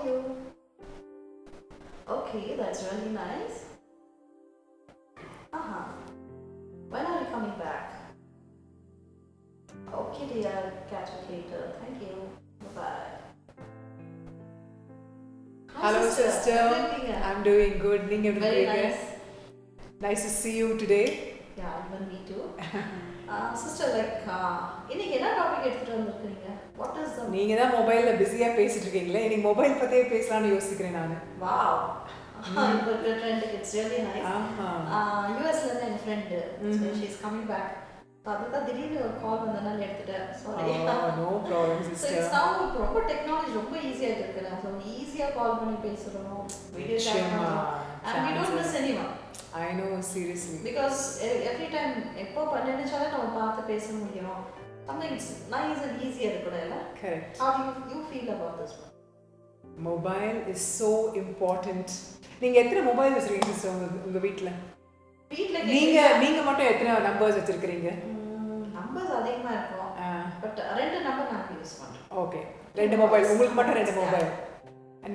you? Okay, that's really nice. Uh-huh. When are you coming back? Okay, dear. Catch you later. Thank you. Bye-bye. Hi, Hello, sister. How are you sister. doing? I'm doing good. நீங்க எப்படி Very இருக்கீங்க? nice. Nice to see you today. Yeah, even me too. Sister, like, இன்னைக்கு என்ன topic எடுத்துட்டு வந்திருக்கீங்க? What is the... நீங்க தான் மொபைல்ல பிஸியா பேசிட்டு இருக்கீங்களே. இன்னைக்கு மொபைல் பத்தியே பேசலாம்னு யோசிக்கிறேன் நான். Wow. இப்போ இருக்கிற ட்ரெண்டுக்கு இட்ஸ் ரியலி நைஸ். ஆமா. யூஎஸ்ல இருந்து என் friend. So she is coming back. அதுதான் திடீர்னு ஒரு கால் வந்தனால எடுத்துட்டேன். Sorry. No problem So sister. it's now ரொம்ப டெக்னாலஜி ரொம்ப ஈஸியா இருக்குடா. So ஈஸியா கால் பண்ணி பேசுறோம். வீடியோ சாட் பண்றோம். And we don't miss anyone. I know, seriously. Because every time எப்போ நினைச்சாலே நம்ம பார்த்து பேச முடியும். Something it's nice and easier இருக்குடா. Correct. How do you feel about this one? Mobile is so important. நீங்க எத்தனை மொபைல் வச்சிருக்கீங்க சிஸ்டர் உங்க வீட்ல? வீட்ல நீங்க மட்டும் எத்தனை நம்பர்ஸ் வச்சிருக்கீங்க? நம்பர்ஸ் அதிகமா இருக்கும். பட் ரெண்டு நம்பர் நான் யூஸ் பண்றேன். ஓகே. ரெண்டு மொபைல் உங்களுக்கு மட்டும் ரெண்டு மொபைல்.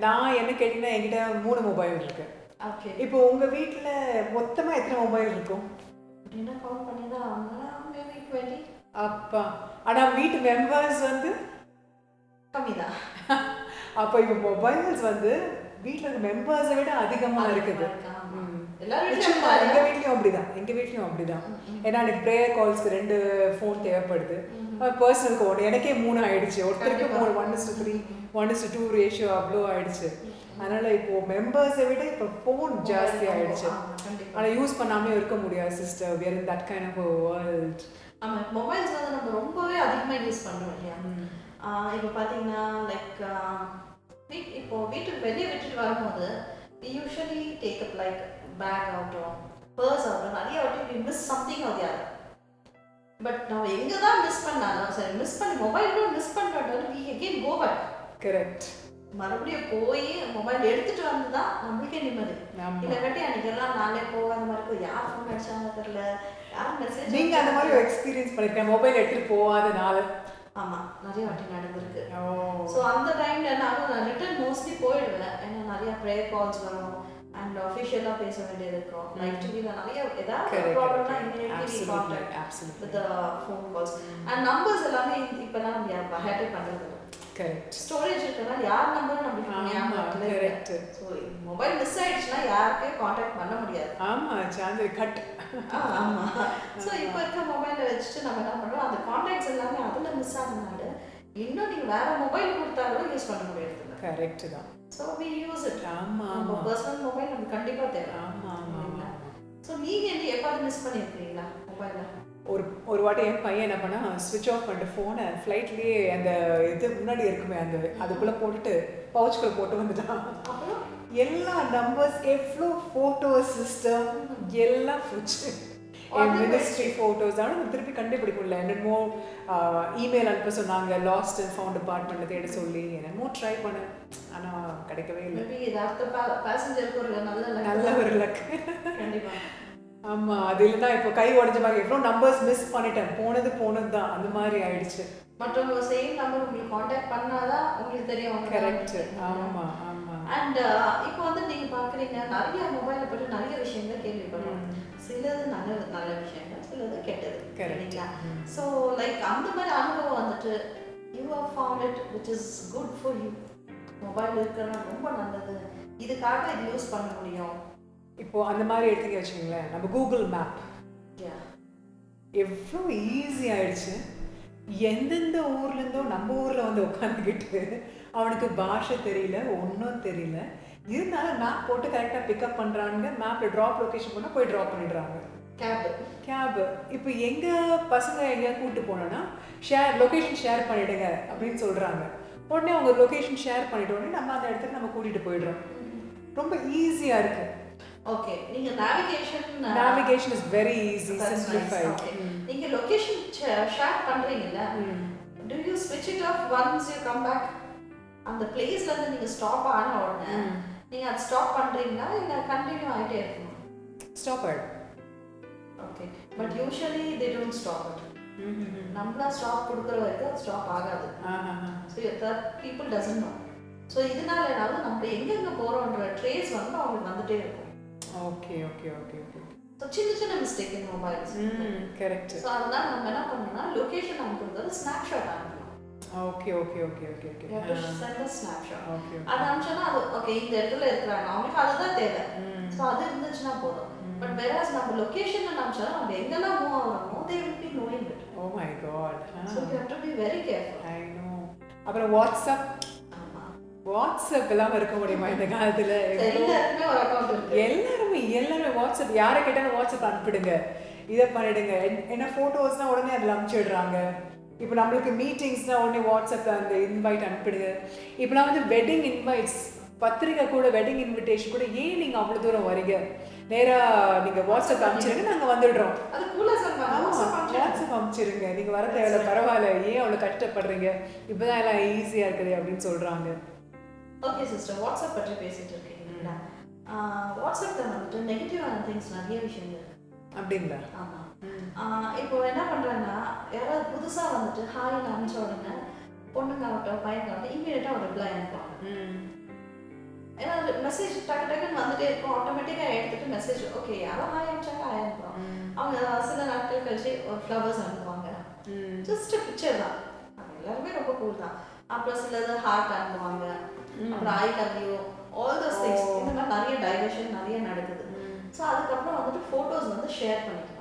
நான் என்ன கேட்டீங்கன்னா என்கிட்ட 3 மொபைல் இருக்கு. ஓகே. இப்போ உங்க வீட்ல மொத்தமா எத்தனை மொபைல் இருக்கும்? என்ன கவுண்ட் பண்ணினா மேபி 20. அப்பா. ஆனா வீட்டு மெம்பர்ஸ் வந்து கம்மிதான். அப்ப இப்போ மொபைல்ஸ் வந்து வீட்ல இருக்க மெம்பர்ஸை விட அதிகமா இருக்குது. எங்க வீட்லயும் அப்படிதான். ஏன்னா எனக்கு ப்ரேயர் கால்ஸ்க்கு 2 ஃபோன் தேவைப்படுது. பர்சனலுக்கு ஒன்று, எனக்கே 3 ஆயிடுச்சு. ஒருத்தருக்கு 1:3 1:2 ரேஷியோ அவ்வளோ ஆயிடுச்சு. அதனால இப்போ மெம்பர்ஸை விட இப்போ ஃபோன் ஜாஸ்தி ஆயிடுச்சு. ஆனால் யூஸ் பண்ணாமலே இருக்க முடியாது sister. we are in that kind of a world. ஆமா, மொபைல்ஸ் வந்து நம்ம ரொம்பவே அதிகமாக யூஸ் பண்ணுறோம் இல்லையா? இப்போ பார்த்தீங்கன்னா லைக் இப்போ வீட்டுக்கு வெளியே விட்டுட்டு வரும்போது we usually take up like bag ஆகட்டும், பர்ஸ் ஆகட்டும், நிறைய வாட்டி we miss something or the other. But நம்ம எங்கே தான் மிஸ் பண்ணாலும் சரி, மிஸ் பண்ணி மொபைல் கூட மிஸ் பண்ணுறோம், we again go back. Correct. மறுபடியும் போய் மொபைல் எடுத்துட்டு வந்து தான் நம்மளுக்கே நிம்மதி. இதை கட்டி அன்னைக்கெல்லாம் நானே போகாத மாதிரி யார் ஃபோன் அடிச்சாங்க தெரியல, யாரும் மெசேஜ். நீங்கள் அந்த மாதிரி ஒரு எக்ஸ்பீரியன்ஸ் பண்ணிருக்கேன் மொபைல் எடுத்துகிட்டு போகாதனால? ஆமாம், நிறைய வாட்டி நடந்திருக்கு. ஸோ அந்த டைமில் நான் ரிட்டர்ன் மோஸ்ட்லி போயிடுவேன். ஏன்னா நிறைய ப்ரேயர் கால்ஸ் வரும் அண்ட் அஃபிஷியலாக பேச வேண்டியது இருக்கும். லைக் டிவியில் நிறைய ஏதாவது ப்ராப்ளம்னா immediately contact with phone calls and numbers எல்லாமே இப்போலாம் நம்ம ஹேண்டில் பண்ணுறது. கரெக்ட். ஸ்டோரேஜ் இருக்கனால யார் நம்பரும் நம்மளுக்கு ஞாபகம் இல்லை. கரெக்ட். ஸோ மொபைல் மிஸ் ஆயிடுச்சுன்னா யாருக்கையும் கான்டாக்ட் பண்ண முடியாது. ஆமாம், சான்ஸ் கட். ஆமாம். ஸோ இப்போ இருக்க மொபைலில் வச்சுட்டு நம்ம என்ன பண்ணுறோம், அந்த கான்டாக்ட்ஸ் எல்லாமே அதில் மிஸ் ஆகுனால இன்னும் நீங்கள் வேற மொபைல் கொடுத்தா கூட யூஸ் பண்ண முடியாது. கரெக்ட் தான். So we use it. ஆமாம், நம்ம பர்சனல் மொபைல் நமக்கு கண்டிப்பாக தேவை. ஆமாம் ஆமாம். ஸோ நீங்கள் என்ன எப்பாவது மிஸ் பண்ணியிருக்கீங்களா மொபைலில்? ஒரு வாட்டி என் பையன் என்ன பண்ணா, ஸ்விட்ச் ஆஃப் பண்ணிட்டு ஃபோனை ஃப்ளைட்லேயே அந்த இது முன்னாடி இருக்குமே அந்த அதுக்குள்ளே போட்டுட்டு பவுச்சுக்குள்ளே போட்டு வந்துட்டான். அப்புறம் எல்லா நம்பர்ஸ், எவ்வளோ ஃபோட்டோஸ் சிஸ்டம் எல்லாம் போச்சு. என் மினிஸ்ட்ரி ஃபோட்டோஸ் ஆனால் திருப்பி கண்டுபிடிக்க முடியல. என்னமோ இமெயில் அனுப்ப சொன்னாங்க, லாஸ்ட் அண்ட் ஃபவுண்ட் டிபார்ட்மெண்ட்டில் தேட சொல்லி என்னமோ ட்ரை பண்ணேன், ஆனால் கிடைக்கவே இல்லை. நல்ல ஒரு லக். கண்டிப்பாக. ஆமாம், அது இல்லைன்னா இப்போ கை உடஞ்ச மாதிரி எவ்வளோ நம்பர்ஸ் மிஸ் பண்ணிட்டேன். போனது தான் அந்த மாதிரி ஆயிடுச்சு. மற்றவங்க சேம் நம்பர் உங்களுக்கு காண்டாக்ட் பண்ணாதான் உங்களுக்கு தெரியும். கரெக்ட். ஆமாம் ஆமாம். அண்ட் இப்போ வந்து நீங்கள் பார்க்குறீங்க, நிறைய மொபைலை பற்றி நிறைய விஷயங்கள் கேள்விப்படுறோம். சிலது நல்ல விஷயங்கள், சிலது கெட்டது. கரெக்டா? ஸோ லைக் அந்த மாதிரி அனுபவம் வந்துட்டு you have found it which is good for you. Mobile இருக்கிறனா ரொம்ப நல்லது, இதுக்காக இது யூஸ் பண்ண முடியும். இப்போ அந்த மாதிரி எடுத்துக்க வச்சுக்கோங்களேன், நம்ம கூகுள் மேப் எவ்வளோ ஈஸி ஆயிடுச்சு. எந்தெந்த ஊர்லேருந்தோ நம்ம ஊரில் வந்து உட்காந்துக்கிட்டு அவனுக்கு பாஷை தெரியல, ஒன்றும் தெரியல, இருந்தாலும் மேப் போட்டு கரெக்டாக பிக்கப் பண்ணுறாங்க. மேப்பில் ட்ராப் லொக்கேஷன் போனால் போய் ட்ராப் பண்ணிடுறாங்க. கேபு இப்போ எங்கள் பசங்க எங்கேயா கூப்பிட்டு போனோன்னா லொக்கேஷன் ஷேர் பண்ணிவிடுங்க அப்படின்னு சொல்கிறாங்க. உடனே அவங்க லொக்கேஷன் ஷேர் பண்ணிட்ட உடனே நம்ம அந்த இடத்துக்கு நம்ம கூட்டிகிட்டு போயிடுறோம். ரொம்ப ஈஸியாக இருக்குது. ஓகே, நீங்க navigation is very easy, simplified. Okay. நீங்க லொகேஷன் ஷேர் பண்றீங்கல்ல, do you switch it off once you come back? அந்த பிளேஸ்ல இருந்து நீங்க ஸ்டாப் ஆன உடனே நீங்க அது ஸ்டாப் பண்றீங்களா இல்ல கண்டினியூ ஆயிட்டே இருக்குமா? ஸ்டாப் ஆயிடும். Okay, but usually they don't stop it. நம்மளா ஸ்டாப் கொடுக்குற வரைக்கும் அது ஸ்டாப் ஆகாது. So that people doesn't know. So இதனாலனாலும் நம்ம எங்கெங்கே போகிறோன்ற ட்ரேஸ் வந்து அவங்களுக்கு வந்துட்டே இருக்கும். Okay okay okay okay. So சின்ன சின்ன mistake in mobiles. Correct. So அதனால நம்ம என்ன பண்ணணும்னா லொகேஷன் அனுப்புறது ஸ்னாப்ஷாட் அனுப்பணும். Okay okay okay okay okay. Send a snapshot. Okay. அது அனுப்பிச்சோன்னா அது ஓகே இந்த இடத்துல இருக்கிறாங்க அவங்களுக்கு அதுதான் தேவை. ஸோ அது இருந்துச்சுன்னா போதும். பட் வேறாஸ் நம்ம லொகேஷன் அனுப்பிச்சா நம்ம எங்கெல்லாம் move ஆகிறோமோ they will be knowing it. Oh my god. So you have to be very careful. I know. அப்புறம் வாட்ஸ்அப் வாட்ஸ்அப் எல்லாம் இருக்க முடியுமா இந்த காலத்துல? எல்லாருமே ஒரு அக்கவுண்ட் இருக்கு. எல்லாருமே வாட்ஸ்அப் யாரை கேட்டாலும் வாட்ஸ்அப் அனுப்பிடுங்க, இதை பண்ணிடுங்க. என்ன ஃபோட்டோஸ்னால் உடனே அதில் அனுப்பிச்சிடுறாங்க. இப்போ நம்மளுக்கு மீட்டிங்ஸ்னால் உடனே வாட்ஸ்அப்பில் அந்த இன்வைட் அனுப்பிடுங்க. இப்போலாம் வந்து வெட்டிங் இன்வைட்ஸ், பத்திரிக்கை கூட வெட்டிங் இன்விடேஷன் கூட ஏன் நீங்கள் அவ்வளோ தூரம் வரீங்க, நேராக நீங்கள் வாட்ஸ்அப் அனுப்பிச்சிடுங்க, நாங்கள் வந்துடுறோம். அது கூலாக சொல்லுவாங்க. வாட்ஸ்அப் அனுப்பிச்சிடுங்க, நீங்கள் வர தேவையில்ல, பரவாயில்ல, ஏன் அவ்வளோ கஷ்டப்படுறீங்க, இப்போ தான் எல்லாம் ஈஸியாக இருக்குது அப்படின்னு சொல்கிறாங்க. ஓகே சிஸ்டர், வாட்ஸ்அப் பற்றி பேசிட்டு இருக்கீங்களா? வாட்ஸ்அப்பில் வந்துட்டு நெகட்டிவான திங்ஸ் நிறைய விஷயங்கள் இருக்கு. அப்படிங்களா? ஆமாம். இப்போ என்ன பண்ணுறாங்கன்னா யாராவது புதுசாக வந்துட்டு ஹாய்னு அனுப்பிச்ச உடனே பொண்ணுங்காகட்டும் பையன்காகட்டும் இமீடியட்டாக ஒரு ரிப்ளை அனுப்புவாங்க. ஏன்னா மெசேஜ் டக்கு டக்குன்னு வந்துட்டே இருக்கும். ஆட்டோமேட்டிக்காக எடுத்துட்டு மெசேஜ் ஓகே யாரோ ஹாய் அனுப்பிச்சாங்க ஹாய் அனுப்புகிறோம். அவங்க சில நாட்கள் கழிச்சு ஒரு ஃப்ளவர்ஸ் அனுப்புவாங்க. ஜஸ்ட் பிக்சர் தான், எல்லாருமே ரொம்ப கூல் தான். அப்புறம் சிலது ஹார்ட் அனுப்புவாங்க, அப்புறம் I love you, all those things. இந்த மாதிரி நிறைய டைவர்ஷன் நிறைய நடக்குது. ஸோ அதுக்கப்புறம் வந்துட்டு ஃபோட்டோஸ் வந்து ஷேர் பண்ணிக்குவாங்க.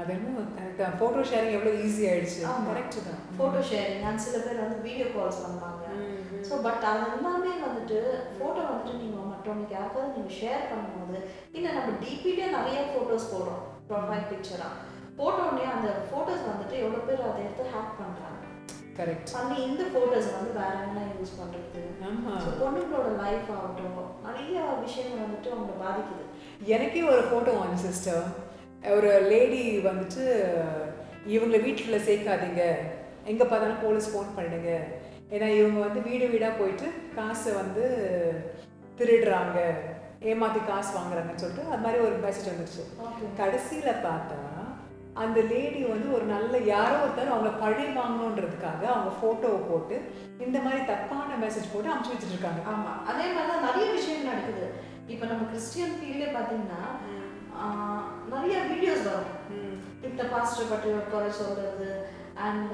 அது என்ன கரெக்டாக ஃபோட்டோ ஷேரிங் எவ்வளோ ஈஸி ஆகிடுச்சு. கரெக்டு தான். ஃபோட்டோ ஷேரிங் அண்ட் சில பேர் வந்து வீடியோ கால்ஸ் பண்ணுவாங்க. ஸோ பட் அது எல்லாமே வந்துட்டு ஃபோட்டோ வந்துட்டு நீங்கள் மற்றவங்களுக்கு யாருக்காவது நீங்கள் ஷேர் பண்ணும்போது இல்லை நம்ம டிபிலே நிறைய ஃபோட்டோஸ் போடுறோம் ப்ரொஃபைல் பிக்சராக போட்டோடனே அந்த ஃபோட்டோஸ் வந்துட்டு எவ்வளோ பேர் அதை எடுத்து ஹேக் பண்ணுறாங்க. கரெக்ட். பண்ணி இந்த ஃபோட்டோஸ் வந்து வேற என்ன யூஸ் பண்ணுறது. ஸோ பொண்ணுங்களோட லைஃப் ஆகட்டும் நிறைய விஷயங்கள் வந்துட்டு அவங்களை பாதிக்குது. எனக்கே ஒரு ஃபோட்டோ வந்து சிஸ்டர், ஒரு லேடி வந்துட்டு இவங்களை வீட்டுக்குள்ளே சேர்க்காதீங்க, எங்கே பார்த்தாலும் போலீஸ் ஃபோன் பண்ணிடுங்க, ஏன்னா இவங்க வந்து வீடு வீடாக போயிட்டு காசை வந்து திருடுறாங்க, ஏமாற்றி காசு வாங்குறாங்கன்னு சொல்லிட்டு அது மாதிரி ஒரு மெசேஜ் வந்துடுச்சு. கடைசியில் பார்த்தா அந்த லேடி வந்து ஒரு நல்ல யாரோ ஒருத்தர் அவங்கள பழி வாங்கணுன்றதுக்காக அவங்க ஃபோட்டோவை போட்டு இந்த மாதிரி தப்பான மெசேஜ் போட்டு அனுப்பிச்சு வச்சுட்டு இருக்காங்க. ஆமாம், அதே மாதிரி தான் நிறைய விஷயம் நடக்குது. இப்போ நம்ம கிறிஸ்டியன் ஃபீல்டே பார்த்தீங்கன்னா நிறைய வீடியோஸ் வரும். இந்த பாஸ்டர் பற்றி ஒரு குறை சொல்றது அண்ட்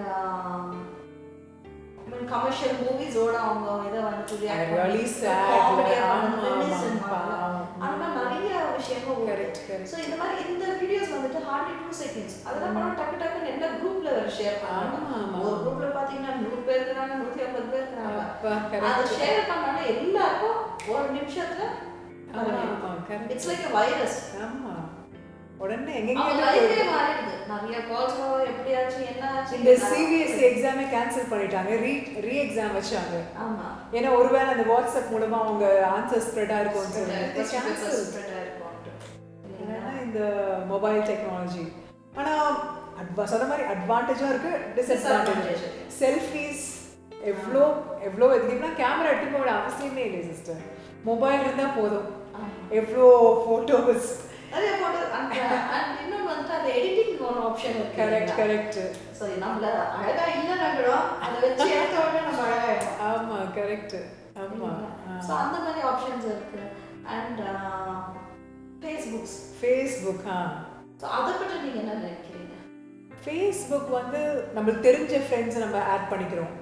கமர்ஷியல் மூவிஸோட அவங்க இதை வந்து அந்த மாதிரி நிறைய விஷயங்கள். ஸோ இந்த மாதிரி இந்த வீடியோஸ் வந்துட்டு ஹார்ட்லி 2 seconds அதெல்லாம் பண்ண டக்கு டக்குன்னு எல்லா குரூப்ல ஷேர் பண்ணுவாங்க. ஒரு குரூப்ல பார்த்தீங்கன்னா 100 பேர் இருக்கிறாங்க, 150 பேர் இருக்கிறாங்க. அதை ஷேர் பண்ணோன்னா எல்லாருக்கும் ஒரு நிமிஷத்துல இட்ஸ் லைக் a வைரஸ். ஆமா, உடனே எங்கெங்க மாறிடுது. நிறைய கால்ஸ் எப்படியாச்சு என்ன ஆச்சு, இந்த சிபிஎஸ்சி எக்ஸாமே கேன்சல் பண்ணிட்டாங்க, ரீ எக்ஸாம் வச்சாங்க. ஆமா, ஏன்னா ஒருவேளை அந்த வாட்ஸ்அப் மூலமா அவங்க ஆன்சர் ஸ்ப்ரெடா இருக்கும் இந்த மொபைல் டெக்னாலஜி. ஆனா சொன்ன மாதிரி அட்வான்டேஜும் இருக்கு, டிஸ்அட்வான்டேஜ். செல்ஃபீஸ் எவ்வளோ எவ்வளோ எதுக்குன்னா கேமரா எடுத்து போட அவசியமே இல்லை சிஸ்டர், மொபைல் இருந்தால் போதும். எவ்வளோ ஃபோட்டோஸ் நிறைய ஃபோட்டோ அண்ட் இன்னொன்று வந்துட்டு அந்த எடிட்டிங் ஒரு ஆப்ஷன் இருக்கு. Correct correct. ஸோ நம்மள அழகா இல்லைனாங்களோ அதை வச்சு எடுத்த உடனே நம்ம அழகாயிடும். ஆமாம் கரெக்ட். ஆமாம். ஸோ அந்த மாதிரி ஆப்ஷன்ஸ் இருக்கு. அண்ட் ஃபேஸ்புக் ஸோ அதை பற்றி நீங்கள் என்ன நினைக்கிறீங்க? ஃபேஸ்புக் வந்து நம்மளுக்கு தெரிஞ்ச ஃப்ரெண்ட்ஸை நம்ம ஆட் பண்ணிக்கிறோம்.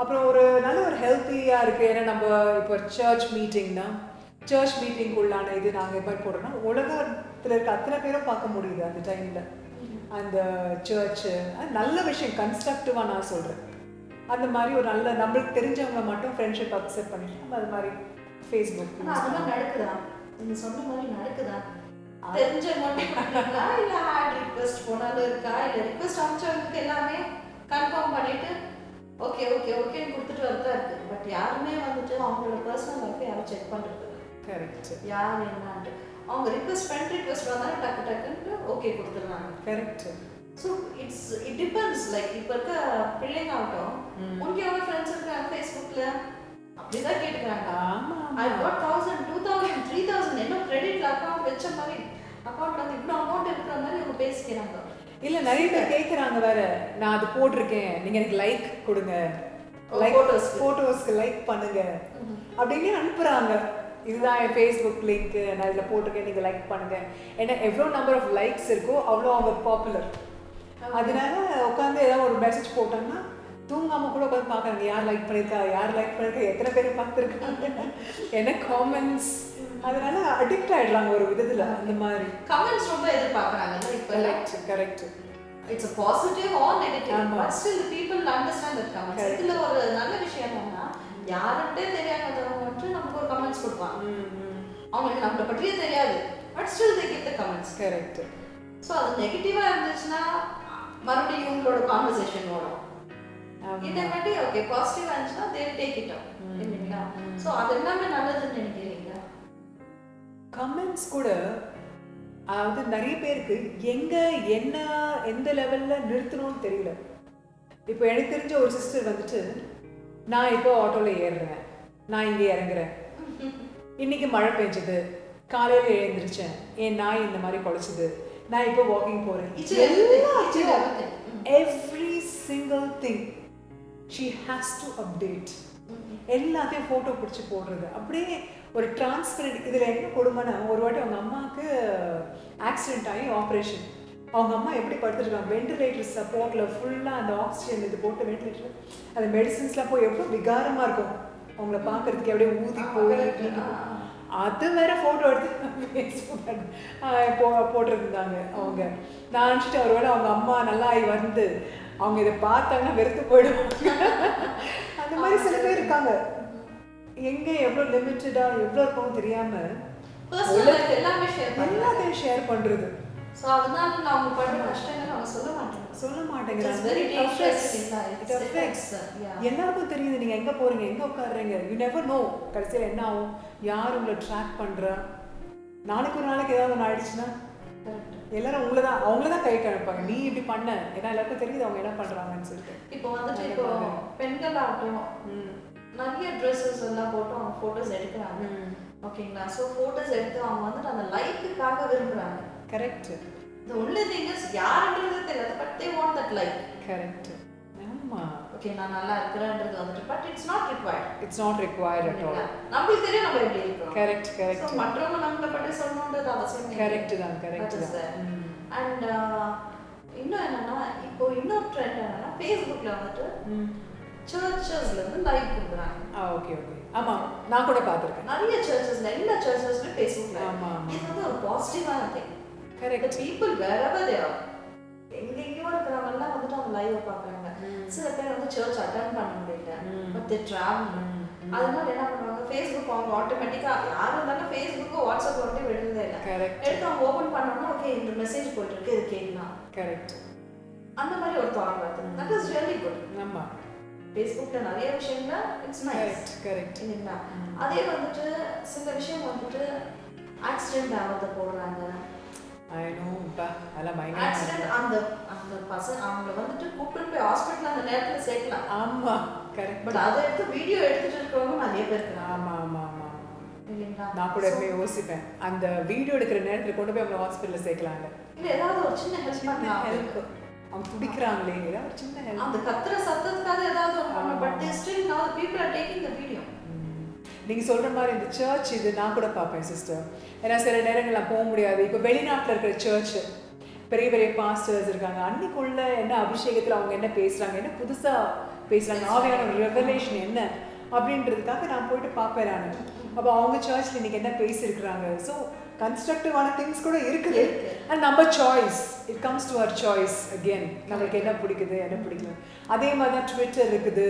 அப்புறம் ஒரு நல்ல ஒரு ஹெல்த்தியாக இருக்குது. ஏன்னா நம்ம இப்போ சர்ச் மீட்டிங் உள்ளான இது நாங்கள் எப்படி போடுறோம்னா உலகத்தில் இருக்க அத்தனை பேரும் பார்க்க முடியுது அந்த டைமில். அந்த சர்ச்சு நல்ல விஷயம், கன்ஸ்ட்ரக்டிவாக நான் சொல்கிறேன். அந்த மாதிரி ஒரு நல்ல நம்மளுக்கு தெரிஞ்சவங்க மட்டும் ஃப்ரெண்ட்ஷிப் அக்செப்ட் பண்ணிட்டு நம்ம அது மாதிரி ஃபேஸ்புக். அதெல்லாம் நடக்குதா? நீங்கள் சொன்ன மாதிரி நடக்குதா? தெரிஞ்ச மட்டும் பண்ணுறீங்களா இல்லை ஆட் ரிக்வெஸ்ட் போனாலும் இருக்கா, இல்லை ரிக்வெஸ்ட் அனுப்பிச்சவங்களுக்கு எல்லாமே கன்ஃபார்ம் பண்ணிவிட்டு ஓகே கொடுத்துட்டு வரதா இருக்குது. பட் யாருமே வந்துட்டு அவங்களோட பர்சனல் லைஃப்பை யாரும் செக் பண்ணுறது. கரெக்ட். யார் என்னன்ட்டு அவங்க ஃப்ரெண்ட் ரிக்வெஸ்ட் வந்தாலும் டக்குன்னு ஓகே கொடுத்துருவாங்க. Correct. So it depends. Like இப்போ இருக்க பிள்ளைங்க ஆகட்டும், உங்களுக்கு எவ்வளோ ஃப்ரெண்ட்ஸ் இருக்காங்க ஃபேஸ்புக்கில் அப்படிதான் கேட்டுக்கிறாங்க. ஐ காட் 1000 2000 3000 என்ன கிரெடிட்ல அக்கௌண்ட் வச்ச மாதிரி அக்கௌண்ட் வந்து இவ்வளோ அமௌண்ட் இருக்கிற மாதிரி அவங்க பேசிக்கிறாங்க. இல்லை நிறைய பேர் கேட்குறாங்க வேற, நான் அது போட்டிருக்கேன், நீங்கள் எனக்கு லைக் கொடுங்க, லைக் photos-க்கு. ஃபோட்டோஸ்க்கு லைக் பண்ணுங்க அப்படின்னு அனுப்புறாங்க. இதுதான் என் ஃபேஸ்புக் லிங்க், நான் இதில் போட்டிருக்கேன், நீங்கள் லைக் பண்ணுங்க. ஏன்னா எவ்வளோ நம்பர் ஆஃப் லைக்ஸ் இருக்கோ அவ்வளோ அவங்க பாப்புலர். அதனால உட்காந்து ஏதாவது ஒரு மெசேஜ் போட்டாங்கன்னா தூங்காம கூட உட்காந்து பார்க்குறாங்க, யார் லைக் பண்ணியிருக்கா, யார் லைக் பண்ணியிருக்கா, எத்தனை பேர் பார்த்துருக்காங்க, என்ன காமெண்ட்ஸ். அதனால அடிக்ட் ஆயிடுறாங்க ஒரு விதத்தில். அந்த மாதிரி கமெண்ட்ஸ் ரொம்ப எதிர்பார்க்குறாங்க இப்போ. Correct correct. It's a positive or negative, but still the people understand that comments. இதுல ஒரு நல்ல விஷயம் என்னன்னா, யாருட்டே தெரியாதவங்க வந்து நமக்கு ஒரு கமெண்ட்ஸ் கொடுப்பாங்க. அவங்களுக்கு நம்மளை பற்றியே தெரியாது, but still they give the comments. Correct. So அது நெகட்டிவா இருந்துச்சுன்னா மறுபடியும் இவங்களோட கான்வர்சேஷன் வரும். இதை பற்றி ஓகே பாசிட்டிவா இருந்துச்சுன்னா they will take it up. இல்லைங்களா? ஸோ அது எல்லாமே நல்லதுன்னு நினைக்கிறீங்களா? கமெண்ட்ஸ் கூட அதாவது நிறைய பேருக்கு எங்க என்ன எந்த லெவல்ல நிறுத்தணும்னு தெரியல. இப்போ எனக்கு தெரிஞ்ச ஒரு சிஸ்டர் வந்துட்டு, நான் இப்போ ஆட்டோவில் ஏறுறேன், நான் இங்கே இறங்குறேன், இன்னைக்கு மழை பெஞ்சது, காலையில் எழுந்திரிச்சேன், என் நாய் இந்த மாதிரி குலைச்சிது, நான் இப்போ வாக்கிங் போகிறேன், every single thing she has to update. எல்லாத்தையும் ஃபோட்டோ பிடிச்சி போடுறது அப்படியே ஒரு டிரான்ஸ்பரண்ட். இதில் என்ன கொடுமைன்னா, ஒரு வாட்டி அவங்க அம்மாவுக்கு ஆக்சிடென்ட் ஆகி ஆப்ரேஷன். அவங்க அம்மா எப்படி படுத்துருக்காங்க, வெண்டிலேட்டர் சப்போர்ட்டில் ஃபுல்லாக அந்த ஆக்சிஜன் இது போட்டு வெண்டிலேட்டர், அந்த மெடிசின்ஸ்லாம் போய் எவ்வளோ விகாரமாக இருக்கும் அவங்கள பார்க்குறதுக்கு, அப்படியே ஊதி போய் அது வேற ஃபோட்டோ எடுத்து ஃபேஸ்புக் போட்டிருந்தாங்க அவங்க. நான் நினச்சிட்டு ஒருவேளை அவங்க அம்மா நல்லா வந்து அவங்க இதை பார்த்தாங்கன்னா வெறுத்து போயிடுவாங்க. அந்த மாதிரி சில பேர் இருக்காங்க. எங்க எவ்வளோ லிமிட்டடா எவ்வளோ இருக்கும்னு தெரியாம எல்லாத்தையும் ஷேர் பண்றது. ஸோ அதனால அவங்க படுற கஷ்டங்கள் அவங்க சொல்ல மாட்டேங்கிறாங்க. எல்லாருக்கும் தெரியுது நீங்க எங்க போறீங்க, எங்க உட்காடுறீங்க, யூ நெவர் நோ கடைசியில் என்ன ஆகும், யார் உங்களை ட்ராக் பண்றா. நாளைக்கு ஒரு நாளைக்கு ஏதாவது ஒன்று ஆயிடுச்சுன்னா எல்லாரும் அவங்கள தான் கைட்டு அனுப்பாங்க, நீ இப்படி பண்ண. ஏன்னா எல்லாருக்கும் தெரியுது அவங்க என்ன பண்றாங்கன்னு சொல்லிட்டு. இப்போ வந்துட்டு இப்போ பெண்கள் ஆகட்டும் நிறைய ட்ரெஸ்ஸஸ் எல்லாம் போட்டு அவங்க ஃபோட்டோஸ் எடுக்கிறாங்க. ஓகேங்களா? ஸோ ஃபோட்டோஸ் எடுத்து அவங்க வந்துட்டு அந்த லைக்குக்காக விரும்புகிறாங்க. Correct. The only thing is யாருன்றது தெரியாது, but they want that like. Correct. ஆமா. ஓகே நான் நல்லா இருக்கிறேன்றது வந்துட்டு, but it's not required. It's not required at all. நமக்கு தெரியும் நம்ம எப்படி இருக்கோம். Correct correct. ஸோ மற்றவங்க நம்மளை பற்றி சொல்லணுன்றது அவசியம் இல்லை. கரெக்ட் தான் கரெக்ட் தான். அண்ட் இன்னும் என்னன்னா, இப்போ இன்னொரு ட்ரெண்ட் என்னன்னா, ஃபேஸ்புக்கில் வந்துட்டு சர்ச்சஸ்ல இருந்து லைவ் கொடுக்குறாங்க. Okay okay. ஆமா நான் கூட பார்த்திருக்கேன் நிறைய சர்ச்சஸ்ல, எல்லா சர்ச்சஸ்லயும் ஃபேஸ்புக்ல. ஆமா இது வந்து ஒரு பாசிட்டிவான thing. Correct. People wherever they are, எங்கெங்கயோ இருக்கிறவங்க எல்லாம் வந்துட்டு அவங்க லைவ் பார்க்குறாங்க. சில பேர் வந்து சர்ச் அட்டெண்ட் பண்ண முடியல, பட் தே டிராவல். அதனால என்ன பண்ணுவாங்க, ஃபேஸ்புக் அவங்க ஆட்டோமேட்டிக்கா யாரும் இருந்தாலும் ஃபேஸ்புக்கோ வாட்ஸ்அப் வந்துட்டு விடுறதே இல்லை. எடுத்து அவங்க ஓப்பன் பண்ணோம்னா ஓகே இந்த மெசேஜ் போயிட்டு இருக்கு, இது கேட்கலாம். கரெக்ட். அந்த மாதிரி ஒரு தாட் வருது. That is really good. ஆமா. ஃபேஸ்புக்ல நிறைய விஷயங்கள இட்ஸ் நைஸ். Correct correct. இல்லைங்களா? அதே வந்துட்டு சில விஷயம் வந்துட்டு ஆக்சிடென்ட் ஆகிறத போடுறாங்க. ஐ நோ பா அதெல்லாம் பயங்கர ஆக்சிடென்ட். அந்த பசங்க அவங்கள வந்துட்டு கூப்பிட்டு போய் ஹாஸ்பிட்டல் அந்த நேரத்தில் சேர்க்கலாம். ஆமா கரெக்ட். பட் அதை எடுத்து வீடியோ எடுத்துட்டு இருக்கிறவங்க நிறைய பேர் இருக்காங்க. ஆமா ஆமா ஆமா. இல்லைங்களா? நான் கூட எப்போ யோசிப்பேன், அந்த வீடியோ எடுக்கிற நேரத்தில் கொண்டு போய் அவங்க ஹாஸ்பிட்டலில் சேர்க்கலாங்க. இல்லை ஏதாவது ஒரு சின்ன ஹெல்ப் பண்ணா ஹெல்ப். அவங்க துடிக்கிறாங்களே, ஏதாவது ஒரு சின்ன ஹெல்ப். அந்த கத்துற சத்தத்துக்காக ஏதாவது ஒன்று பண்ணணும். But still now the people are taking the video. நீங்கள் சொல்கிற மாதிரி இந்த சர்ச் இது நான் கூட பார்ப்பேன் சிஸ்டர். ஏன்னா சில நேரங்கள் நான் போக முடியாது. இப்போ வெளிநாட்டில் இருக்கிற சர்ச்சு பெரிய பெரிய பாஸ்டர்ஸ் இருக்காங்க, அன்னைக்குள்ள என்ன அபிஷேகத்தில் அவங்க என்ன பேசுகிறாங்க, என்ன புதுசாக பேசுகிறாங்க, ஆவியான ஒரு ரெவலேஷன் என்ன அப்படின்றதுக்காக நான் போயிட்டு பார்ப்பேன் நான். அப்போ அவங்க சர்ச்சில் இன்றைக்கி என்ன பேசியிருக்கிறாங்க. ஸோ கன்ஸ்ட்ரக்டிவான திங்ஸ் கூட இருக்குது. அண்ட் நம்ம choice, it comes to our choice again, நம்மளுக்கு என்ன பிடிக்குது என்ன பிடிக்கல. அதே மாதிரி தான் ட்விட்டர் இருக்குது,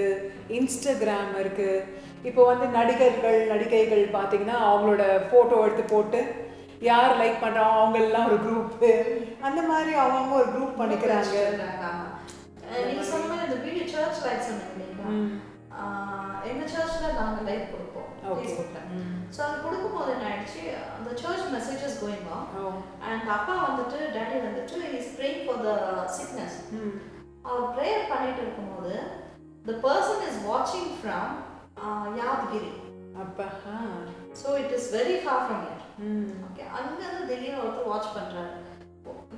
இன்ஸ்டாகிராம் இருக்குது. இப்போ வந்து நடிகைகள் பார்த்தீங்கன்னா அவங்களோட ஃபோட்டோ எடுத்து போட்டு யார் லைக் பண்ணுறாங்க அவங்களெல்லாம் ஒரு குரூப்பு, அந்த மாதிரி அவங்க ஒரு குரூப் பண்ணிக்கிறாங்க. நீங்கள் சொன்ன மாதிரி இந்த வீடியோ சர்ச் லைக் சொன்னீங்க. எங்கள் சர்ச்சில் நாங்கள் லைக் கொடுப்போம் ஃபேஸ்புக்கில். ஸோ அது கொடுக்கும்போது என்ன ஆயிடுச்சு, அந்த church messages going on. And அப்பா வந்துட்டு டேடி வந்துட்டு is praying for the sickness. அவர் ப்ரேயர் பண்ணிட்டு இருக்கும்போது the person is watching from Yadgiri. அப்பா. So it is very far from here. Okay, அங்க இருந்து திடீர்னு ஒருத்தர் வாட்ச் பண்றாரு.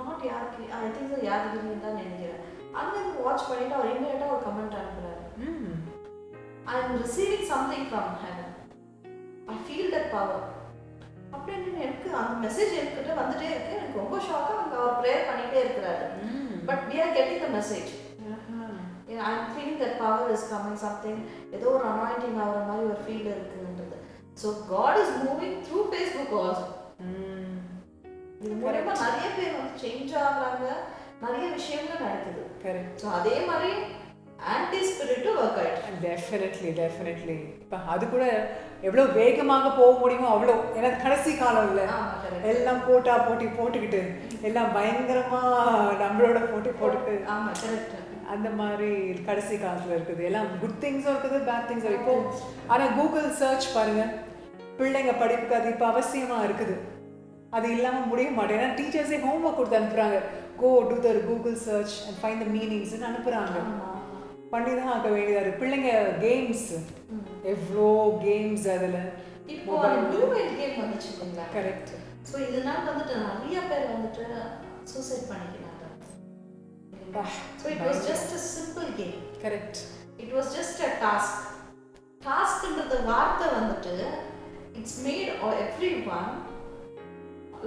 Not Yadgiri, I think so Yadgiri தான் நினைக்கிறேன். அங்க இருந்து வாட்ச் பண்ணிட்டு அவர் இமிடியேட்டா ஒரு கமெண்ட் அனுப்புறாரு. I am receiving something from heaven, I feel that power அப்படின்னு எனக்கு அந்த மெசேஜ் என்கிட்ட வந்துட்டே இருக்கு. எனக்கு ரொம்ப ஷாக்காக அங்கே அவர் ப்ரேயர் பண்ணிகிட்டே இருக்கிறாரு. But we are getting the message. I'm feeling that power is coming, something ஏதோ ஒரு அனாயிண்டிங் ஆகிற மாதிரி ஒரு ஃபீல் இருக்குன்றது. So God is moving through Facebook also. இது மூலமா நிறைய பேர் வந்து சேஞ்ச் ஆகுறாங்க, நிறைய விஷயங்கள் நடக்குது. கரெக்ட். ஸோ அதே மாதிரி ஆன்டி ஸ்பிரிட்டும் ஒர்க் ஆயிடுச்சு. டெஃபினெட்லி இப்போ அது கூட எவ்வளோ வேகமாக போக முடியுமோ அவ்வளோ. ஏன்னா கடைசி காலம் இல்லை, எல்லாம் போட்டுக்கிட்டு எல்லாம் பயங்கரமா நம்மளோட போட்டுக்கிட்டு ஆமாம் கரெக்ட். அந்த மாதிரி கடைசி காலத்தில் இருக்குது. எல்லாம் குட் திங்ஸும் இருக்குது, பேட் திங்ஸும். இப்போ ஆனால் கூகுள் சர்ச் பாருங்க, பிள்ளைங்க படிப்புக்கு அது இப்போ அவசியமாக இருக்குது. அது இல்லாமல் முடிய மாட்டேன். ஏன்னா டீச்சர்ஸே ஹோம்ஒர்க் கொடுத்து அனுப்புகிறாங்க, go to the Google search and find the மீனிங்ஸ்ன்னு அனுப்புகிறாங்க. பண்ணி தான் ஆக வேண்டியதாக இருக்குது. பிள்ளைங்க கேம்ஸ், எவ்வளோ கேம்ஸ் அதில். இப்போ ப்ளூ வெயில் கேம் வந்துச்சு இல்லைங்களா? கரெக்ட். ஸோ இதனால வந்துட்டு நிறைய பேர் வந்துட்டு சூசைட் பண்ணிக்கிறாங்க. So it was just a simple game. Correct. It was just a task. Taskன்றது வார்த்தை வந்துட்டு it's made or everyone